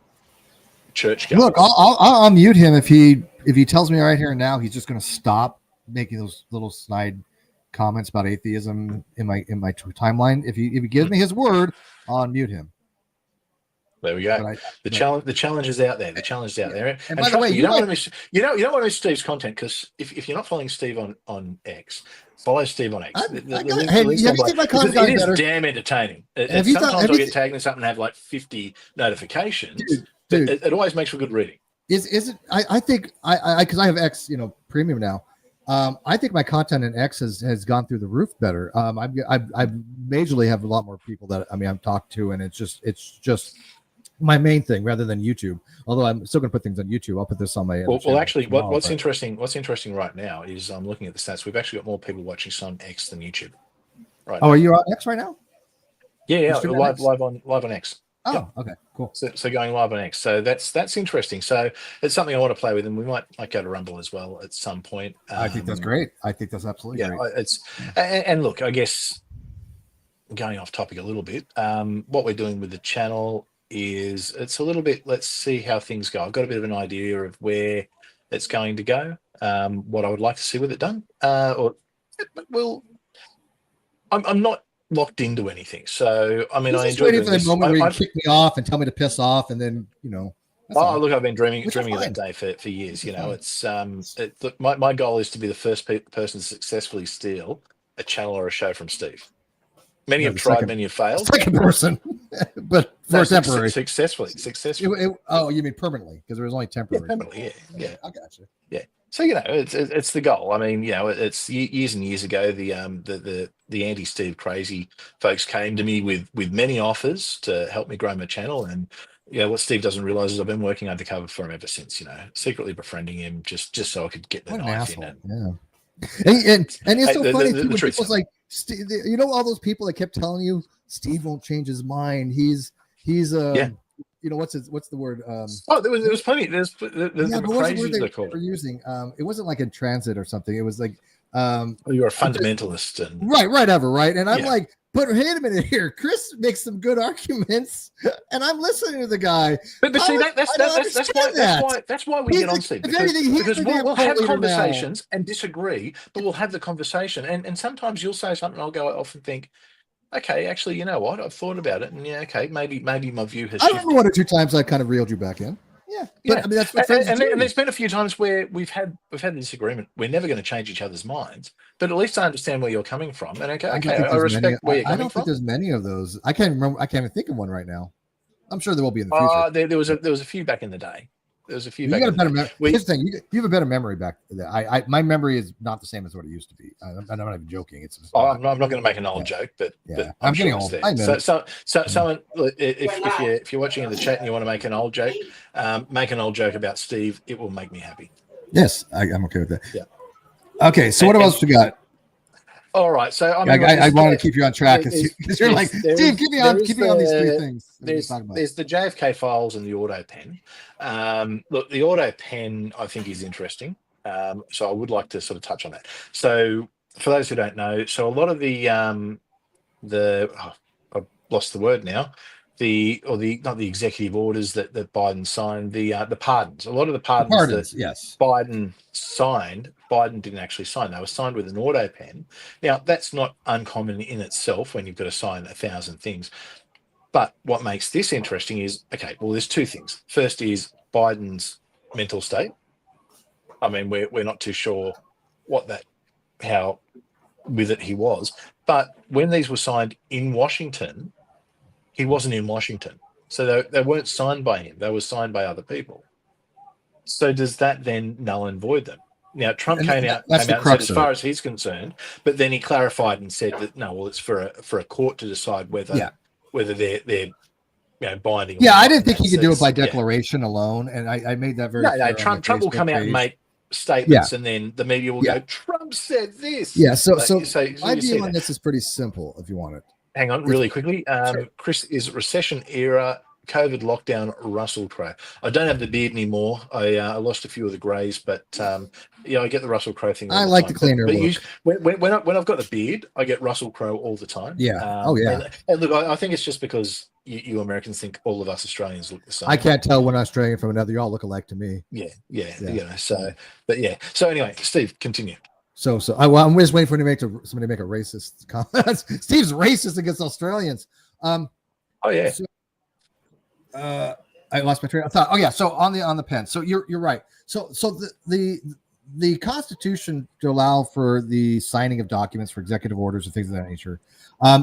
churchgoers. Look, I'll mute him if he tells me right here and now he's just going to stop making those little snide comments about atheism in my timeline. If he gives me his word, I'll unmute him. There we go. The challenge is out there. The challenge is out there. And by the way, you don't want to miss Steve's content, because if you're not following Steve on X, follow Steve on X. It is damn entertaining. Sometimes I get tagged in something and have like 50 notifications. Dude. It always makes for good reading. Is it? I think because I have X, premium now. I think my content in X has gone through the roof better. I majorly have a lot more people that I've talked to, and it's just my main thing rather than YouTube. Although I'm still going to put things on YouTube. I'll put this on my. Well, actually, what's interesting right now is I'm looking at the stats. We've actually got more people watching on X than YouTube. Right. Oh, are you on X right now? Yeah, live on X. Oh, yep. Okay, cool. So going live on X. So that's interesting. So it's something I want to play with, and we might go to Rumble as well at some point. I think that's great. I think that's absolutely great. And look, I guess going off topic a little bit, what we're doing with the channel is it's a little bit, let's see how things go. I've got a bit of an idea of where it's going to go, what I would like to see with it done. I'm not locked into anything. So, I mean, He's I just enjoy waiting doing for the this. moment where you can kick me off and tell me to piss off, and then that's Oh, all. look, I've been dreaming Which is dreaming of that fine. day for years. Which is fine. Look, my goal is to be the first person to successfully steal a channel or a show from Steve. Many No, have the tried, second, many have failed. second person, but No, for temporary. successfully. Oh, you mean permanently? Because it was only Yeah, temporary. permanently. Yeah, yeah. I got you. Yeah. So it's the goal. I mean, it's years and years ago. The anti Steve crazy folks came to me with many offers to help me grow my channel, and what Steve doesn't realize is I've been working undercover for him ever since. Secretly befriending him just so I could get the What an knife in asshole! it. Yeah, and it's Hey, so funny too the when truth's people's like, all those people that kept telling you Steve won't change his mind. He's yeah. what's the word? Oh, there was plenty. There Yeah, were but what's the word crazies they they called were it. using? It wasn't like in transit or something. It was like, Oh, you're a fundamentalist, and right. And I'm yeah. like, but wait a minute here. Chris makes some good arguments, and I'm listening to the guy. But see, I don't understand that's why we He's get on, the- Steve, if anything, he's because the we'll damn cult have leader now. conversations and disagree, but we'll have the conversation, and sometimes you'll say something, I'll go off and think, okay, actually, you know what, I've thought about it, and okay, maybe my view has I remember shifted. one or two times I kind of reeled you back in. Yeah, but Yeah, I mean that's what friends do. and there's been a few times where we've had the disagreement. We're never going to change each other's minds, but at least I understand where you're coming from, and I don't okay, think I there's many. respect where you're I coming don't think from. there's many of those. I can't remember. I can't even think of one right now. I'm sure there will be in the future. There was a few back in the day. There was a few You back got in a the better day. memory. Here's the thing: you have a better memory back then. My memory is not the same as what it used to be. I'm not even joking. It's just I'm not going to make an old joke, but I'm sure getting it's old. there. I know. So someone, if you're watching in the chat and you want to make an old joke, make an old joke about Steve. It will make me happy. Yes, I'm okay with that. Yeah. Okay, so what else we got? All right, so I mean, I want to keep you on track because you're like, Steve, keep me on these three things. There's the JFK files and the auto pen. Look, the auto pen I think is interesting. So I would like to sort of touch on that. So for those who don't know, so a lot of I've lost the word now. Not the executive orders that Biden signed, the pardons. A lot of the pardons that yes, Biden signed, Biden didn't actually sign. They were signed with an auto pen. Now that's not uncommon in itself when you've got to sign 1,000 things. But what makes this interesting is, okay, well, there's two things. First is Biden's mental state. I mean, we're not too sure how with it he was. But when these were signed in Washington, he wasn't in Washington. So they weren't signed by him. They were signed by other people. So does that then null and void them? Now, Trump came out and said, as far as he's concerned, but then he clarified and said that, no, well, it's for a court to decide whether they're binding. Yeah, I didn't think he could do it by declaration alone. And I made that very clear. No, Trump will come out and make statements, and then the media will go, Trump said this. Yeah, so my view on this is pretty simple if you want it. Hang on, really quickly. Sure. Chris, is recession era, COVID lockdown, Russell Crowe? I don't have the beard anymore. I lost a few of the greys, but I get the Russell Crowe thing. I like the cleaner look. When I've got the beard, I get Russell Crowe all the time. Yeah. And look, I think it's just because you Americans think all of us Australians look the same. I can't tell one Australian from another. You all look alike to me. Yeah. So anyway, Steve, continue. So I'm just waiting for somebody to make a racist comment. Steve's racist against Australians. I lost my train of thought. Oh yeah. So on the pen. So you're right. So the Constitution to allow for the signing of documents for executive orders and things of that nature.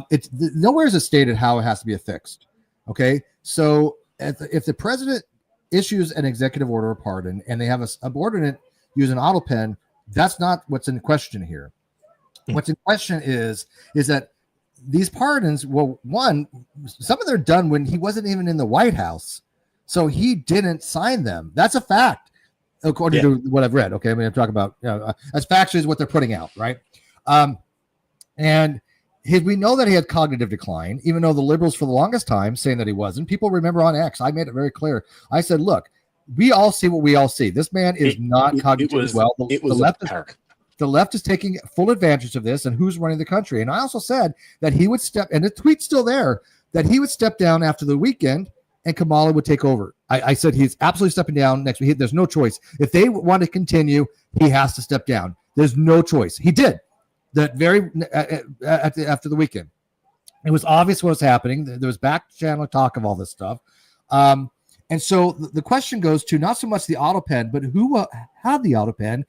It's nowhere is it stated how it has to be affixed. Okay. So if the president issues an executive order or pardon and they have a subordinate use an auto pen, that's not what's in question here. What's in question is that these pardons, well, one, some of them are done when he wasn't even in the White House. So he didn't sign them. That's a fact, according to what I've read. Okay, I mean, I'm talking about, that's factually is what they're putting out, right? We know that he had cognitive decline, even though the liberals for the longest time saying that he wasn't. People remember on X, I made it very clear. I said, look, we all see what we all see. This man is not cognitive well. The left is taking full advantage of this, and who's running the country. And I also said that he would and the tweet's still there, that he would step down after the weekend and Kamala would take over. I said he's absolutely stepping down next week. There's no choice. If they want to continue, he has to step down. There's no choice. He did that after the weekend. It was obvious what was happening. There was back channel talk of all this stuff. And so the question goes to not so much the auto pen, but who had the auto pen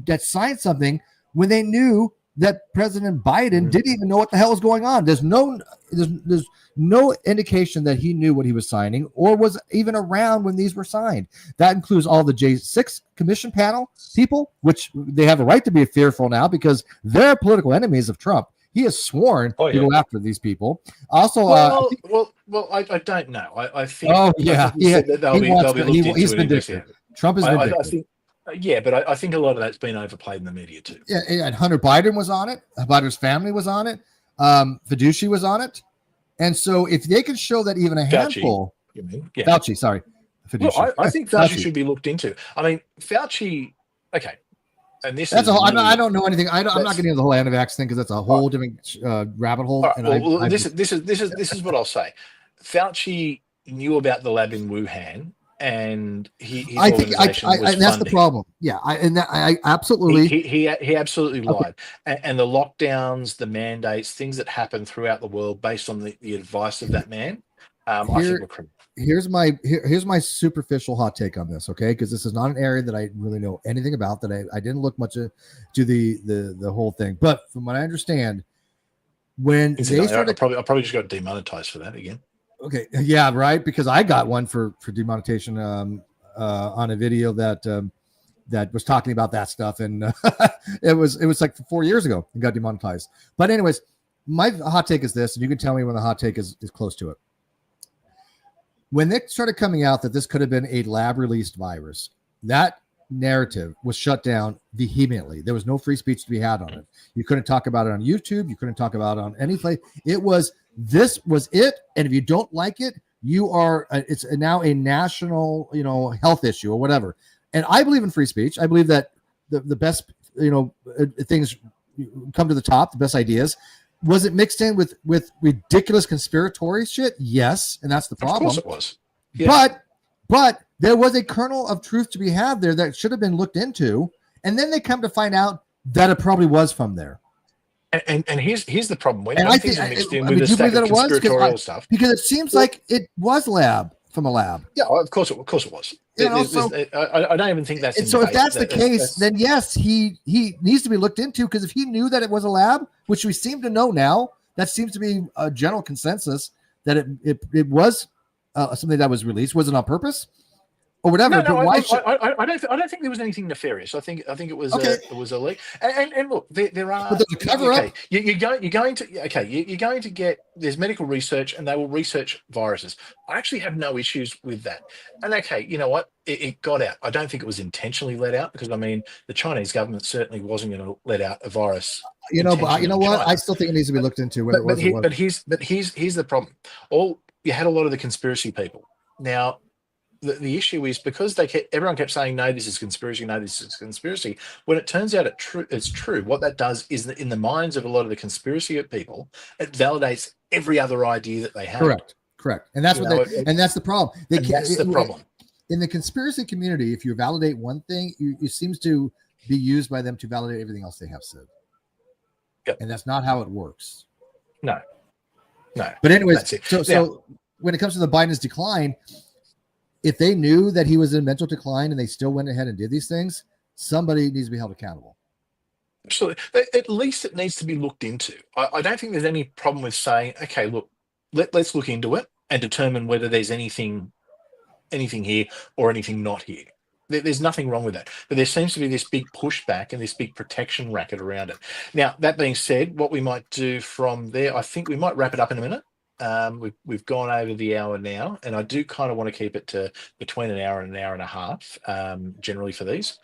that signed something when they knew that President Biden didn't even know what the hell was going on. There's no indication that he knew what he was signing or was even around when these were signed. That includes all the J6 commission panel people, which they have a right to be fearful now because they're political enemies of Trump. He has sworn to go after these people. Also, I don't know. I think. Oh yeah, he's been Trump has been. I think. Yeah, but I think a lot of that's been overplayed in the media too. Yeah, and Hunter Biden was on it. Biden's family was on it. Fiduci was on it. And so if they can show that even a handful, you mean? Yeah. Fauci, sorry. Well, I think Fauci should be looked into. I mean, Fauci, okay. And this that's I don't know anything. I'm not getting into the whole anti-vax thing because that's a whole different rabbit hole. Right, this is what I'll say. Fauci knew about the lab in Wuhan, and I think that's the problem. Yeah, I absolutely he absolutely lied. And the lockdowns, the mandates, things that happen throughout the world based on the advice of that man, I think were criminal. Here's my superficial hot take on this, okay? Because this is not an area that I really know anything about. That I didn't look much to the whole thing. But from what I understand, when they started, I probably just got demonetized for that again. Okay, yeah, right. Because I got one for demonetization on a video that was talking about that stuff, and it was like 4 years ago and got demonetized. But anyways, my hot take is this, and you can tell me when the hot take is close to it. When they started coming out that this could have been a lab-released virus, that narrative was shut down vehemently. There was no free speech to be had on it. You couldn't talk about it on YouTube. You couldn't talk about it on any place. This was it. And if you don't like it, you are. It's now a national, health issue or whatever. And I believe in free speech. I believe that the best, things come to the top. The best ideas. Was it mixed in with ridiculous conspiratory shit? Yes, and that's the problem. Of course it was. Yeah. But there was a kernel of truth to be had there that should have been looked into, and then they come to find out that it probably was from there. And here's the problem. When things are mixed in with the stack of conspiratorial stuff, because it seems like it was from a lab. Yeah, of course it was. I don't even think that's. And so if that's the case, then yes, he needs to be looked into, because if he knew that it was a lab, which we seem to know now, that seems to be a general consensus that it was something that was released. Was it on purpose or whatever? No, I don't think there was anything nefarious. I think it was it was a leak. And look, there are. But there's a cover up. You're going to get. There's medical research, and they will research viruses. I actually have no issues with that. And okay, you know what? It got out. I don't think it was intentionally let out, because I mean, the Chinese government certainly wasn't going to let out a virus. But you know what? I still think it needs to be looked into. But here's the problem. You had a lot of the conspiracy people. Now, the issue is, because everyone kept saying, no, this is conspiracy, no, this is conspiracy. When it turns out it's true, what that does is that in the minds of a lot of the conspiracy people, it validates every other idea that they have. Correct. And that's and that's the problem. That's the problem. In the conspiracy community, if you validate one thing, it seems to be used by them to validate everything else they have said. Yep. And that's not how it works. No. But anyways, so when it comes to the Biden's decline, if they knew that he was in mental decline and they still went ahead and did these things, somebody needs to be held accountable. Absolutely. At least it needs to be looked into. I don't think there's any problem with saying, okay, look, let's look into it and determine whether there's anything here or anything not here. There's nothing wrong with that. But there seems to be this big pushback and this big protection racket around it. Now, that being said, what we might do from there, I think we might wrap it up in a minute. We've gone over the hour now, and I do kind of want to keep it to between an hour and a half, generally for these.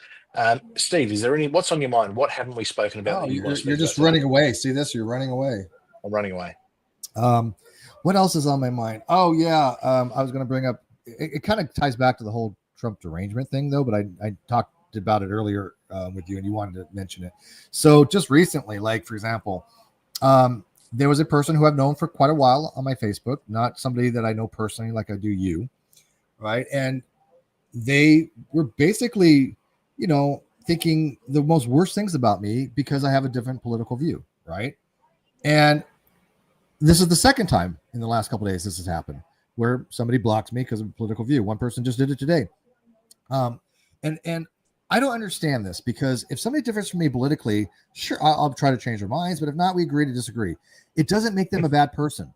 Steve, is there what's on your mind? What haven't we spoken about? You're just running away. See this? You're running away. I'm running away. What else is on my mind? Oh yeah. I was going to bring up, it kind of ties back to the whole Trump derangement thing though, but I talked about it earlier with you, and you wanted to mention it. So just recently, like for example, there was a person who I've known for quite a while on my Facebook, not somebody that I know personally like I do you, right? And they were basically, thinking the most worst things about me because I have a different political view, right? And This is the second time in the last couple of days this has happened where somebody blocked me because of a political view. One person just did it today. And I don't understand this, because if somebody differs from me politically, sure, I'll try to change their minds. But if not, we agree to disagree. It doesn't make them a bad person,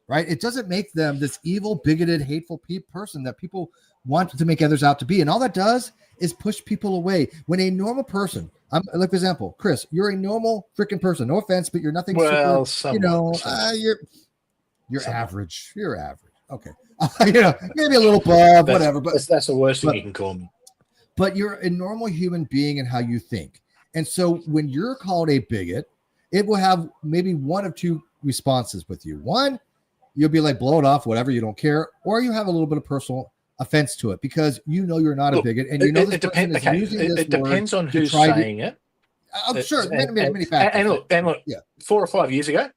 right? It doesn't make them this evil, bigoted, hateful person that people want to make others out to be. And all that does is push people away. When a normal person, like for example, Chris, you're a normal freaking person. No offense, but you're nothing Well, super. You're average. You're average. Okay, maybe a little above, whatever. But that's the worst thing you can call me. But you're a normal human being in how you think. And so when you're called a bigot, it will have maybe one of two responses with you. One, you'll be like, blow it off, whatever, you don't care. Or you have a little bit of personal offense to it because you're not a bigot. And it depends on who's saying it. Sure, many factors. And look, 4 or 5 years ago,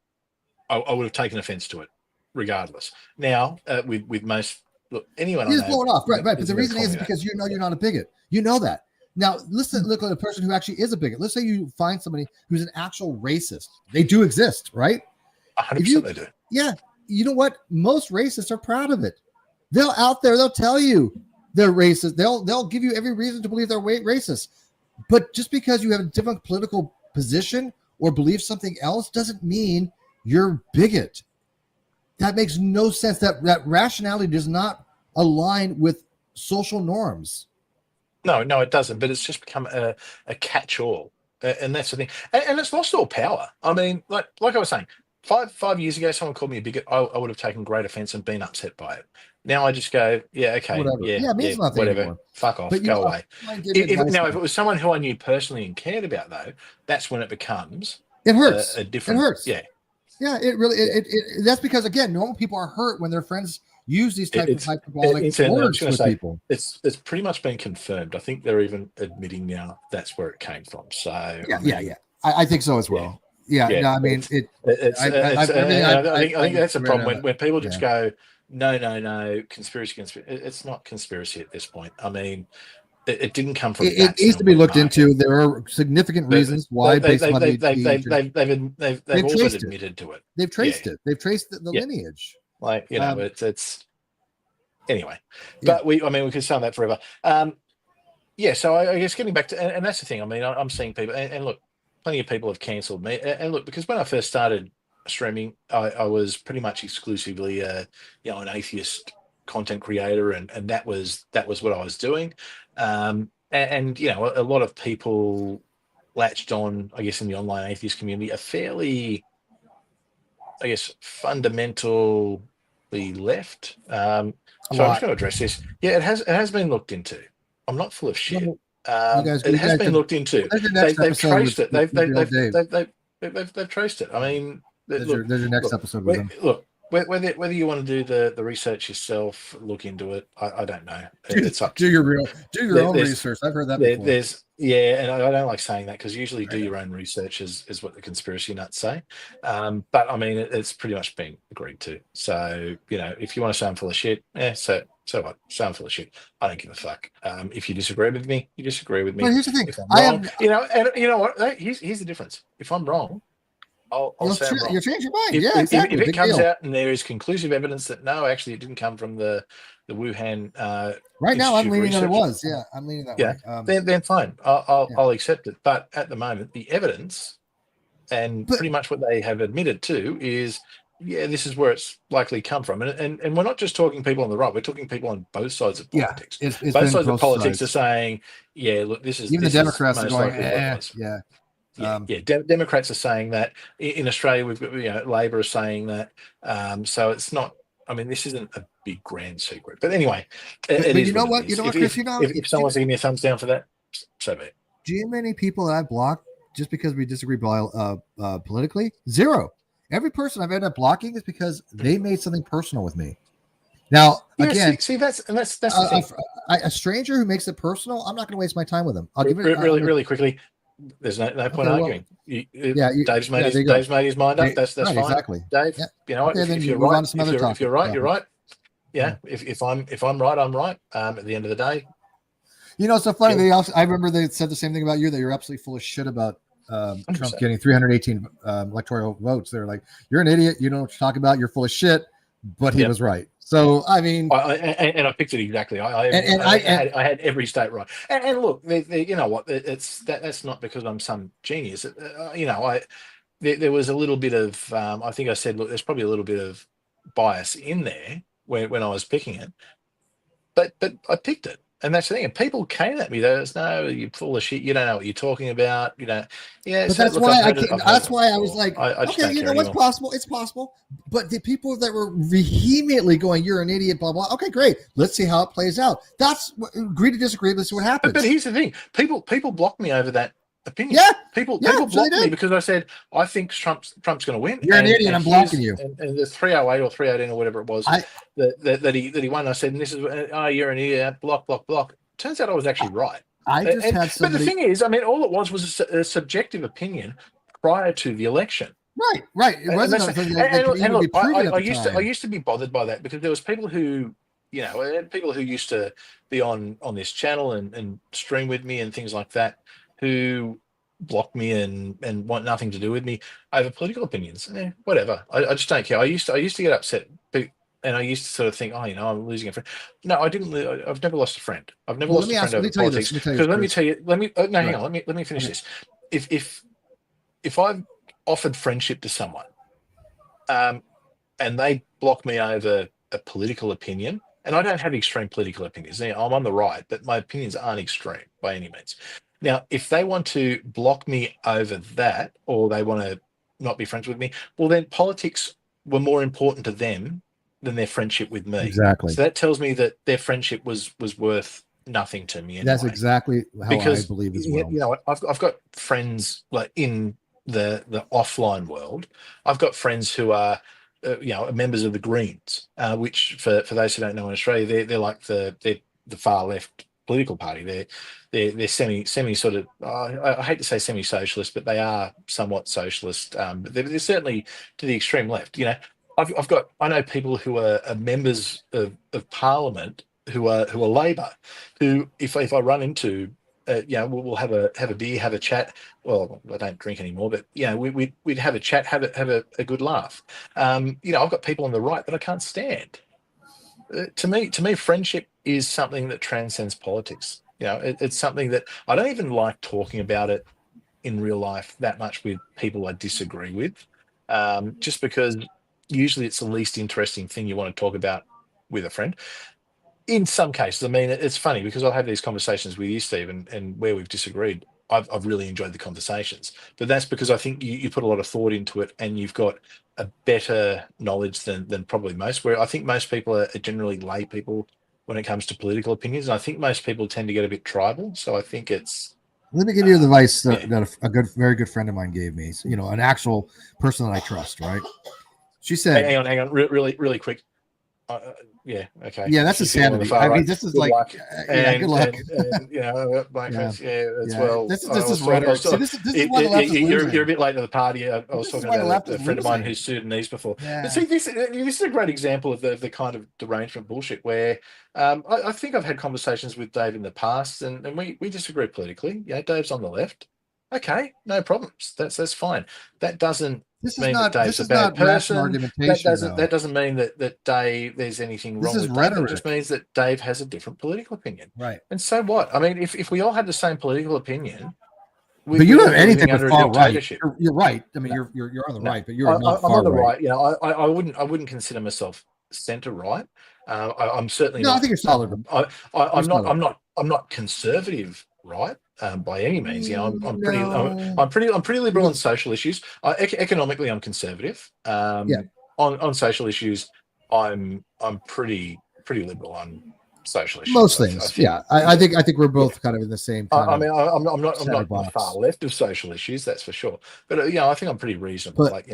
I would have taken offense to it, regardless. Now, with most... Look, anyone you just blow it off, right? But the reason is because you're not a bigot. You know that. Now, look at a person who actually is a bigot. Let's say you find somebody who's an actual racist. They do exist, right? 100% they do. Yeah. You know what? Most racists are proud of it. They'll tell you they're racist. They'll give you every reason to believe they're racist. But just because you have a different political position or believe something else doesn't mean you're bigot. That makes no sense. That rationality does not align with social norms. No, it doesn't. But it's just become a catch-all, and that's the thing. And it's lost all power. I mean, like I was saying, five years ago, someone called me a bigot. I would have taken great offense and been upset by it. Now I just go, yeah, okay, whatever. yeah, whatever. Anymore. Fuck off, go away. If it was someone who I knew personally and cared about, though, that's when it becomes it hurts. A different. It hurts. Yeah. Yeah, it really. That's because again, normal people are hurt when their friends use these types of hyperbolic words with people. It's pretty much been confirmed. I think they're even admitting now that's where it came from. So I think so as well. Yeah. No, I mean I think that's a problem when people just go, no, conspiracy. It's not conspiracy at this point. I mean, it didn't come from. It needs to be looked into. There are significant reasons why. They've all admitted to it. They've traced it. They've traced the lineage. Like it's anyway. But we could say that forever. So I guess getting back to, and that's the thing. I mean, I'm seeing people, and look, plenty of people have cancelled me. And look, because when I first started streaming, I was pretty much exclusively an atheist content creator, and that was what I was doing. A lot of people latched on, I guess, in the online atheist community, a fairly, I guess, fundamentally left. So I'm just going to address this. Yeah, it has been looked into. I'm not full of shit. It has been looked into. They've traced it. They've traced it. I mean, there's your next episode with them. Look, whether you want to do the research yourself, look into it, I don't know. It's up to do your own research. I've heard that before. And I don't like saying that because usually do your own research is what the conspiracy nuts say. But I mean, it's pretty much been agreed to. So if you want to say I'm full of shit, so what? Say I'm full of shit. I don't give a fuck. If you disagree with me, you disagree with me. Well, here's the thing. If I'm wrong, and you know what? Here's the difference. If I'm wrong, I'll say I'm wrong. You'll change your mind. Exactly. If it comes out and there is conclusive evidence that no, actually, it didn't come from the Wuhan. Right now, I'm leaning that it was. Yeah, I'm leaning that way. Then fine. I'll accept it. But at the moment, the evidence and pretty much what they have admitted to is, this is where it's likely come from. And we're not just talking people on the right. We're talking people on both sides of politics. It's both sides of politics are saying, look, this is even the Democrats are going, Democrats are saying that. In Australia, we've got Labor is saying that. So it's not. I mean, this isn't a big grand secret. But anyway, but you know what, Chris? If someone's giving me a thumbs down for that, so be it. Do you know many people that I've blocked just because we disagree politically? Zero. Every person I've ended up blocking is because they made something personal with me. Now, again, see that's a stranger who makes it personal. I'm not going to waste my time with them. I'll give it really quickly. There's no point arguing. Dave's made his mind up. That's fine. Exactly. Dave, you know what? If you're right, you're right. Yeah. If I'm right, I'm right. At the end of the day. It's so funny. I remember they said the same thing about you, that you're absolutely full of shit about Trump 100%. getting 318 electoral votes. They're like, "You're an idiot. You don't know what you're talking about. You're full of shit." But he was right. So I mean, I picked it exactly. I had every state right. And look, you know what? That's not because I'm some genius. You know, there was a little bit of I think I said, look, there's probably a little bit of bias in there when I was picking it, but I picked it. And that's the thing. And people came at me. There's no, you're full of shit. You don't know what you're talking about. You know, yeah. but So that's look, why I've I was like, I just okay, don't you care know what's anymore. possible? It's possible. But the people that were vehemently going, "You're an idiot," blah blah. Okay, great. Let's see how it plays out. That's agree to disagree. Let's see what happens. But here's the thing: people block me over that opinion. Yeah, People sure blocked me because I said I think Trump's going to win. You're an idiot. I'm blocking you. And the 308 or 318 or whatever it was that he won. I said, and this is you're an idiot. Block. Turns out I was actually right. I just had somebody. But the thing is, I mean, all it was a subjective opinion prior to the election. Right. It wasn't something that could even be proven at the time. I used to be bothered by that because there was people who, you know, people who used to be on this channel and stream with me and things like that, who block me and want nothing to do with me over political opinions. Whatever. I just don't care. I used to get upset. And I used to sort of think, oh, you know, I'm losing a friend. No, I didn't. I've never lost a friend. I've never lost a friend over politics. Because let me tell you. Hang on. Let me finish this. If I've offered friendship to someone, and they block me over a political opinion, and I don't have extreme political opinions. I'm on the right, but my opinions aren't extreme by any means. Now, if they want to block me over that, or they want to not be friends with me, well, then politics were more important to them than their friendship with me. Exactly. So that tells me that their friendship was worth nothing to me. Anyway. That's exactly how I believe as well. You know, I've got friends like in the offline world. I've got friends who are, you know, members of the Greens, which for those who don't know in Australia, they're like the far left political party. They're semi sort of. I hate to say semi-socialist, but they are somewhat socialist. But they're certainly to the extreme left. You know. I know people who are members of Parliament who are Labor, who if I run into, you know, we'll have a beer, have a chat. Well, I don't drink anymore, but you know, we'd have a chat, have a good laugh. You know, I've got people on the right that I can't stand. To me, friendship is something that transcends politics. You know, it's something that I don't even like talking about it in real life that much with people I disagree with, just because. Usually it's the least interesting thing you want to talk about with a friend. In some cases, I mean, it's funny because I'll have these conversations with you, Steve, and where we've disagreed, I've really enjoyed the conversations. But that's because I think you put a lot of thought into it and you've got a better knowledge than probably most, where I think most people are generally lay people when it comes to political opinions. And I think most people tend to get a bit tribal. So I think it's... Let me give you the advice that very good friend of mine gave me. So, you know, an actual person that I trust, right? She said, "Hang on, really quick. Yeah, okay. Yeah, that's insanity. I mean, this is good luck. Good luck. And, you know, my friends, as well. This is rhetoric. See, this is why the left is losing. You're a bit late to the party. I was talking about a friend of mine who's Sudanese before. Yeah. But see, this is a great example of the kind of derangement bullshit where I think I've had conversations with Dave in the past, and we disagree politically. Yeah, Dave's on the left. Okay, no problems. That's fine. That doesn't mean that Dave's a bad person. That doesn't mean that Dave there's anything wrong with Dave. It just means that Dave has a different political opinion. Right. And so what? I mean, if we all had the same political opinion, but you don't have anything but far right. You're right. I mean, you're on the right, but you're not far I'm on the right. You know, I wouldn't consider myself centre right. I'm certainly no. not, I think you're solid. I'm not conservative right. By any means, you know, I'm pretty liberal on social issues. Economically, I'm conservative. On social issues, I'm pretty liberal on social issues. Most things, I think we're both kind of in the same. I'm not far left of social issues, that's for sure. But you know, I think I'm pretty reasonable. Let me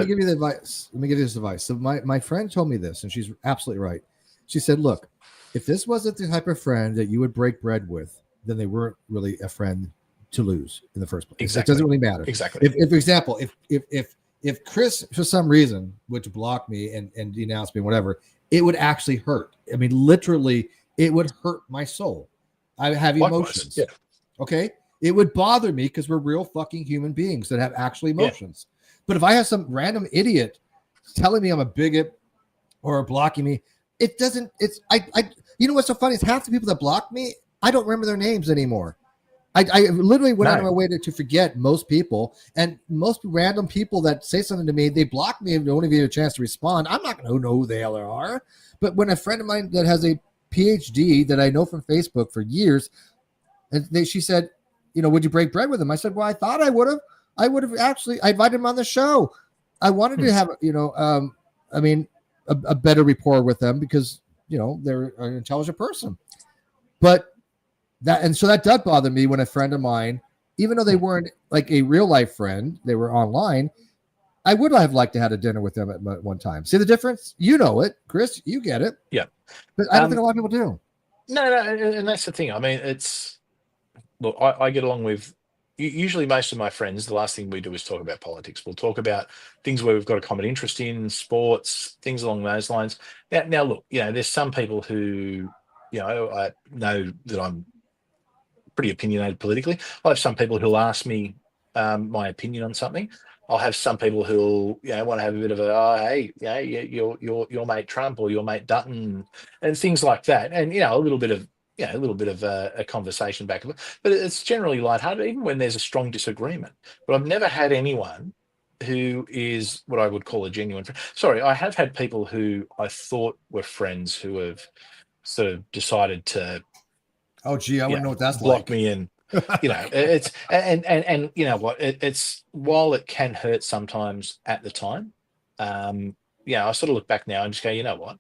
give you the advice. Let me give you this advice. So my friend told me this, and she's absolutely right. She said, "Look, if this wasn't the type of friend that you would break bread with, then they weren't really a friend to lose in the first place. Exactly. It doesn't really matter. Exactly. If for example, if Chris for some reason would block me and denounce me, whatever, it would actually hurt. I mean, literally, it would hurt my soul. I have emotions. Yeah. Okay. It would bother me because we're real fucking human beings that have actual emotions. But if I have some random idiot telling me I'm a bigot or blocking me, it doesn't. It's I. You know what's so funny is half the people that block me, I don't remember their names anymore. I literally went out of my way to forget most people, and most random people that say something to me, they block me and don't even get a chance to respond. I'm not going to know who the hell they are. But when a friend of mine that has a PhD that I know from Facebook for years, and she said, would you break bread with him? I said, well, I thought I would have. I would have actually. I invited him on the show. I wanted to have, a better rapport with them because they're an intelligent person. But so that does bother me when a friend of mine, even though they weren't like a real life friend, they were online. I would have liked to have a dinner with them at one time. See the difference? You know it, Chris. You get it. Yeah, but I don't think a lot of people do. No, and that's the thing. I mean, look. I get along with usually most of my friends. The last thing we do is talk about politics. We'll talk about things where we've got a common interest in, sports, things along those lines. Now look, there's some people who, I know that I'm pretty opinionated politically. I'll have some people who'll ask me my opinion on something. I'll have some people who'll want to have a bit of hey, your mate Trump or your mate Dutton and things like that, and a little bit of a conversation back, but it's generally lighthearted, even when there's a strong disagreement. But I've never had anyone who is what I would call a genuine friend. Sorry, I have had people who I thought were friends who have sort of decided to. Oh, gee, I wouldn't know what that's block like. Me in. It's and you know what? It's while it can hurt sometimes at the time. I sort of look back now and just go, you know what?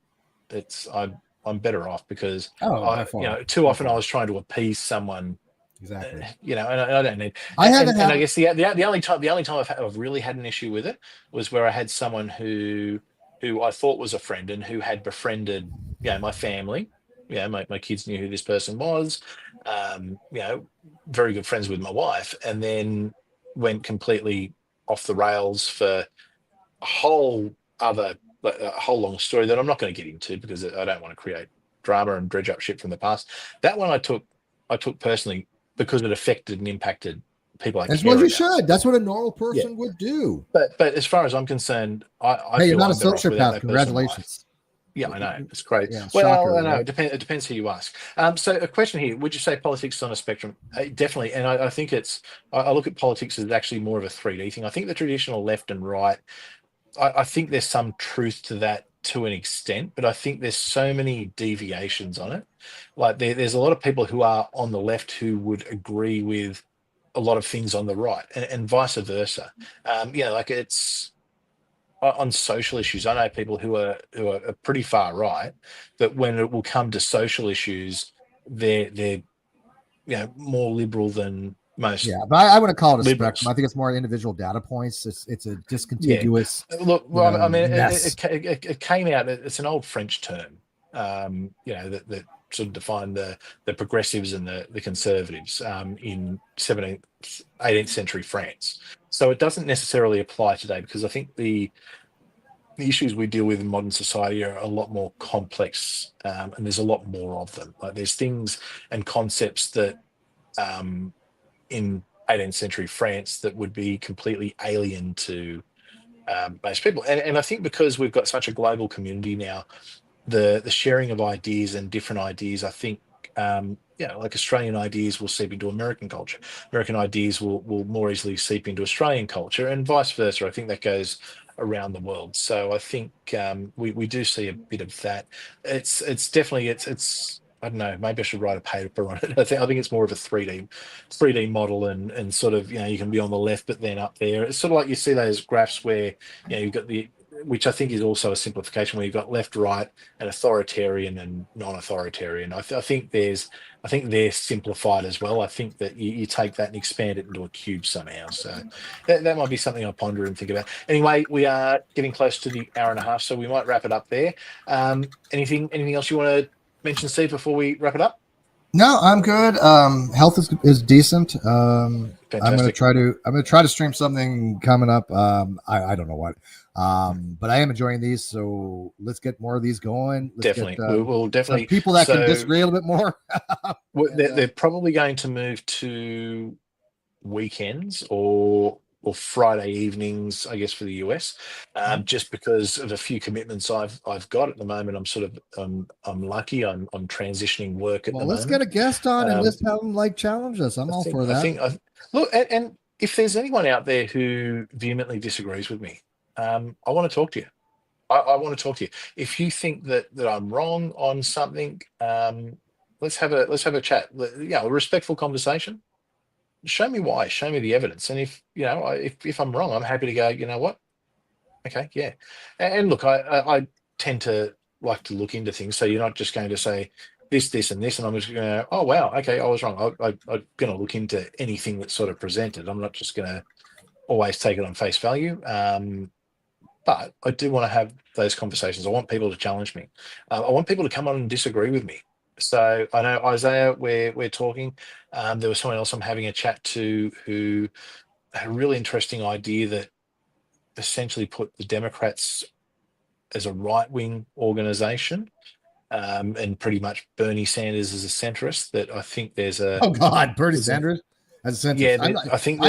I'm better off because too often I was trying to appease someone. Exactly. And I don't need. And I guess the only time I've really had an issue with it was where I had someone who I thought was a friend and who had befriended my family. My kids knew who this person was. Very good friends with my wife, and then went completely off the rails for a whole long story that I'm not going to get into because I don't want to create drama and dredge up shit from the past. That one I took personally because it affected and impacted people. That's what you should. That's what a normal person would do. But as far as I'm concerned, I feel you're not a sociopath. Congratulations. Yeah, I know. It's great. Yeah, well, shocker, I know. right? It depends who you ask. So a question here, would you say politics is on a spectrum? Definitely. And I think I look at politics as actually more of a 3D thing. I think the traditional left and right, I think there's some truth to that to an extent, but I think there's so many deviations on it. Like there's a lot of people who are on the left who would agree with a lot of things on the right and vice versa. Like it's, on social issues, I know people who are pretty far right, but when it will come to social issues, they're more liberal than most. Yeah, but I wouldn't call it a liberals. spectrum. I think it's more individual data points. It's a discontiguous. Yeah. Look, I mean, it came out. It's an old French term. That sort of defined the progressives and the conservatives in 18th century France. So it doesn't necessarily apply today because I think the issues we deal with in modern society are a lot more complex, and there's a lot more of them. Like there's things and concepts that in 18th century France that would be completely alien to most people. And I think because we've got such a global community now, the sharing of ideas and different ideas, I think, like Australian ideas will seep into American culture. American ideas will more easily seep into Australian culture and vice versa. I think that goes around the world. So I think we do see a bit of that. It's definitely, I don't know, maybe I should write a paper on it. I think it's more of a 3D model and sort of, you can be on the left, but then up there. It's sort of like you see those graphs where, you've got which I think is also a simplification where you've got left, right, and authoritarian and non-authoritarian. I think they're simplified as well. I think that you take that and expand it into a cube somehow. So that might be something I ponder and think about. Anyway, we are getting close to the hour and a half, so we might wrap it up there. Anything else you want to mention, Steve, before we wrap it up? No, I'm good. Health is decent. I'm gonna try to stream something coming up. I don't know what. But I am enjoying these, so let's get more of these going. We'll definitely people that can disagree a little bit more. They're probably going to move to weekends or Friday evenings, I guess, for the US, just because of a few commitments I've got at the moment. I'm sort of I'm lucky. I'm transitioning work at Well, the let's get moment. a guest on and Um, let's have them like challenge us. I'm all for that. look, and if there's anyone out there who vehemently disagrees with me, I want to talk to you. I want to talk to you. If you think that I'm wrong on something, let's have a chat. Yeah, a respectful conversation. Show me why. Show me the evidence. And if if I'm wrong, I'm happy to go. You know what? Okay, yeah. And look, I tend to like to look into things. So you're not just going to say this, and this, and I'm just going to, oh wow, okay, I was wrong. I'm going to look into anything that's sort of presented. I'm not just going to always take it on face value. But I do want to have those conversations. I want people to challenge me. I want people to come on and disagree with me. So I know Isaiah, we're talking. There was someone else I'm having a chat to who had a really interesting idea that essentially put the Democrats as a right-wing organization, and pretty much Bernie Sanders as a centrist. That I think Oh God, Bernie there's an Sanders as a centrist. yeah, I'm not. I I think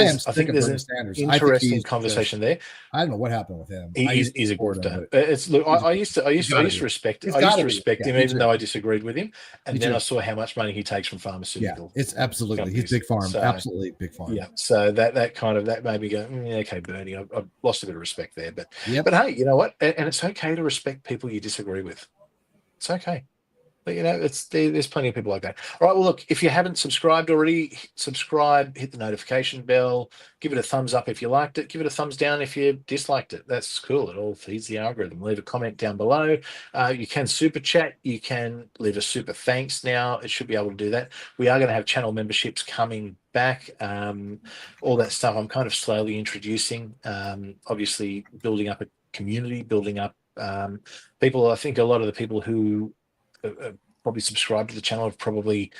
of there's Bernie an Sanders. I think interesting he's conversation just. there. I don't know what happened with him. I He's used to he's a support him, grifter. but It's look, he's a I grifter. used to I He's used to, got I to used be. to respect He's I got used to to be. respect Yeah, him, me even too. though I disagreed with him. Me And then I too. saw how much money he takes from Yeah, pharmaceutical it's absolutely. He's companies. big farm. So Absolutely big farm. yeah, so that made me go, yeah, okay, Bernie, I've lost a bit of respect there. But Yep. hey, you know what? And it's okay to respect people you disagree with. It's okay. But there's plenty of people like that. All right. Well, look, if you haven't subscribed already, subscribe, hit the notification bell, give it a thumbs up if you liked it, give it a thumbs down if you disliked it. That's cool. It all feeds the algorithm. Leave a comment down below. You can super chat. You can leave a super thanks now. It should be able to do that. We are going to have channel memberships coming back. All that stuff I'm kind of slowly introducing. Obviously, building up a community, building up people. I think a lot of the people who probably subscribe to the channel have probably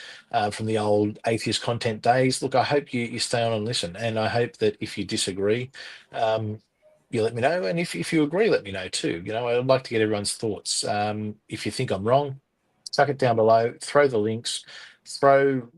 from the old atheist content days. Look, I hope you stay on and listen, and I hope that if you disagree, you let me know, and if you agree, let me know too. I'd like to get everyone's thoughts. If you think I'm wrong, chuck it down below, throw the links, throw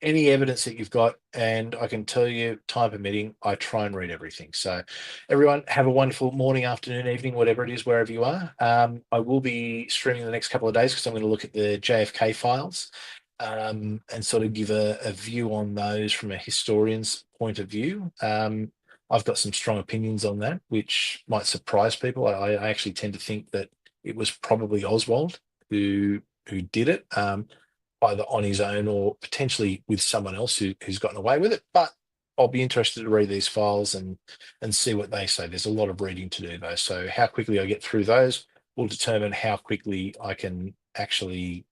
any evidence that you've got, and I can tell you, time permitting, I try and read everything. So everyone have a wonderful morning, afternoon, evening, whatever it is, wherever you are. I will be streaming the next couple of days because I'm going to look at the JFK files, and sort of give a view on those from a historian's point of view. I've got some strong opinions on that, which might surprise people. I actually tend to think that it was probably Oswald who did it, either on his own or potentially with someone else who's gotten away with it. But I'll be interested to read these files and see what they say. There's a lot of reading to do though, so how quickly I get through those will determine how quickly I can actually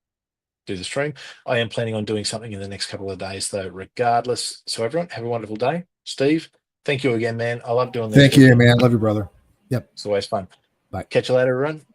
do the stream. I am planning on doing something in the next couple of days though, regardless. So everyone, have a wonderful day. Steve, thank you again, man. I love doing these. Thank you, man. Love you, brother. Yep. It's always fun. Bye. Catch you later, everyone.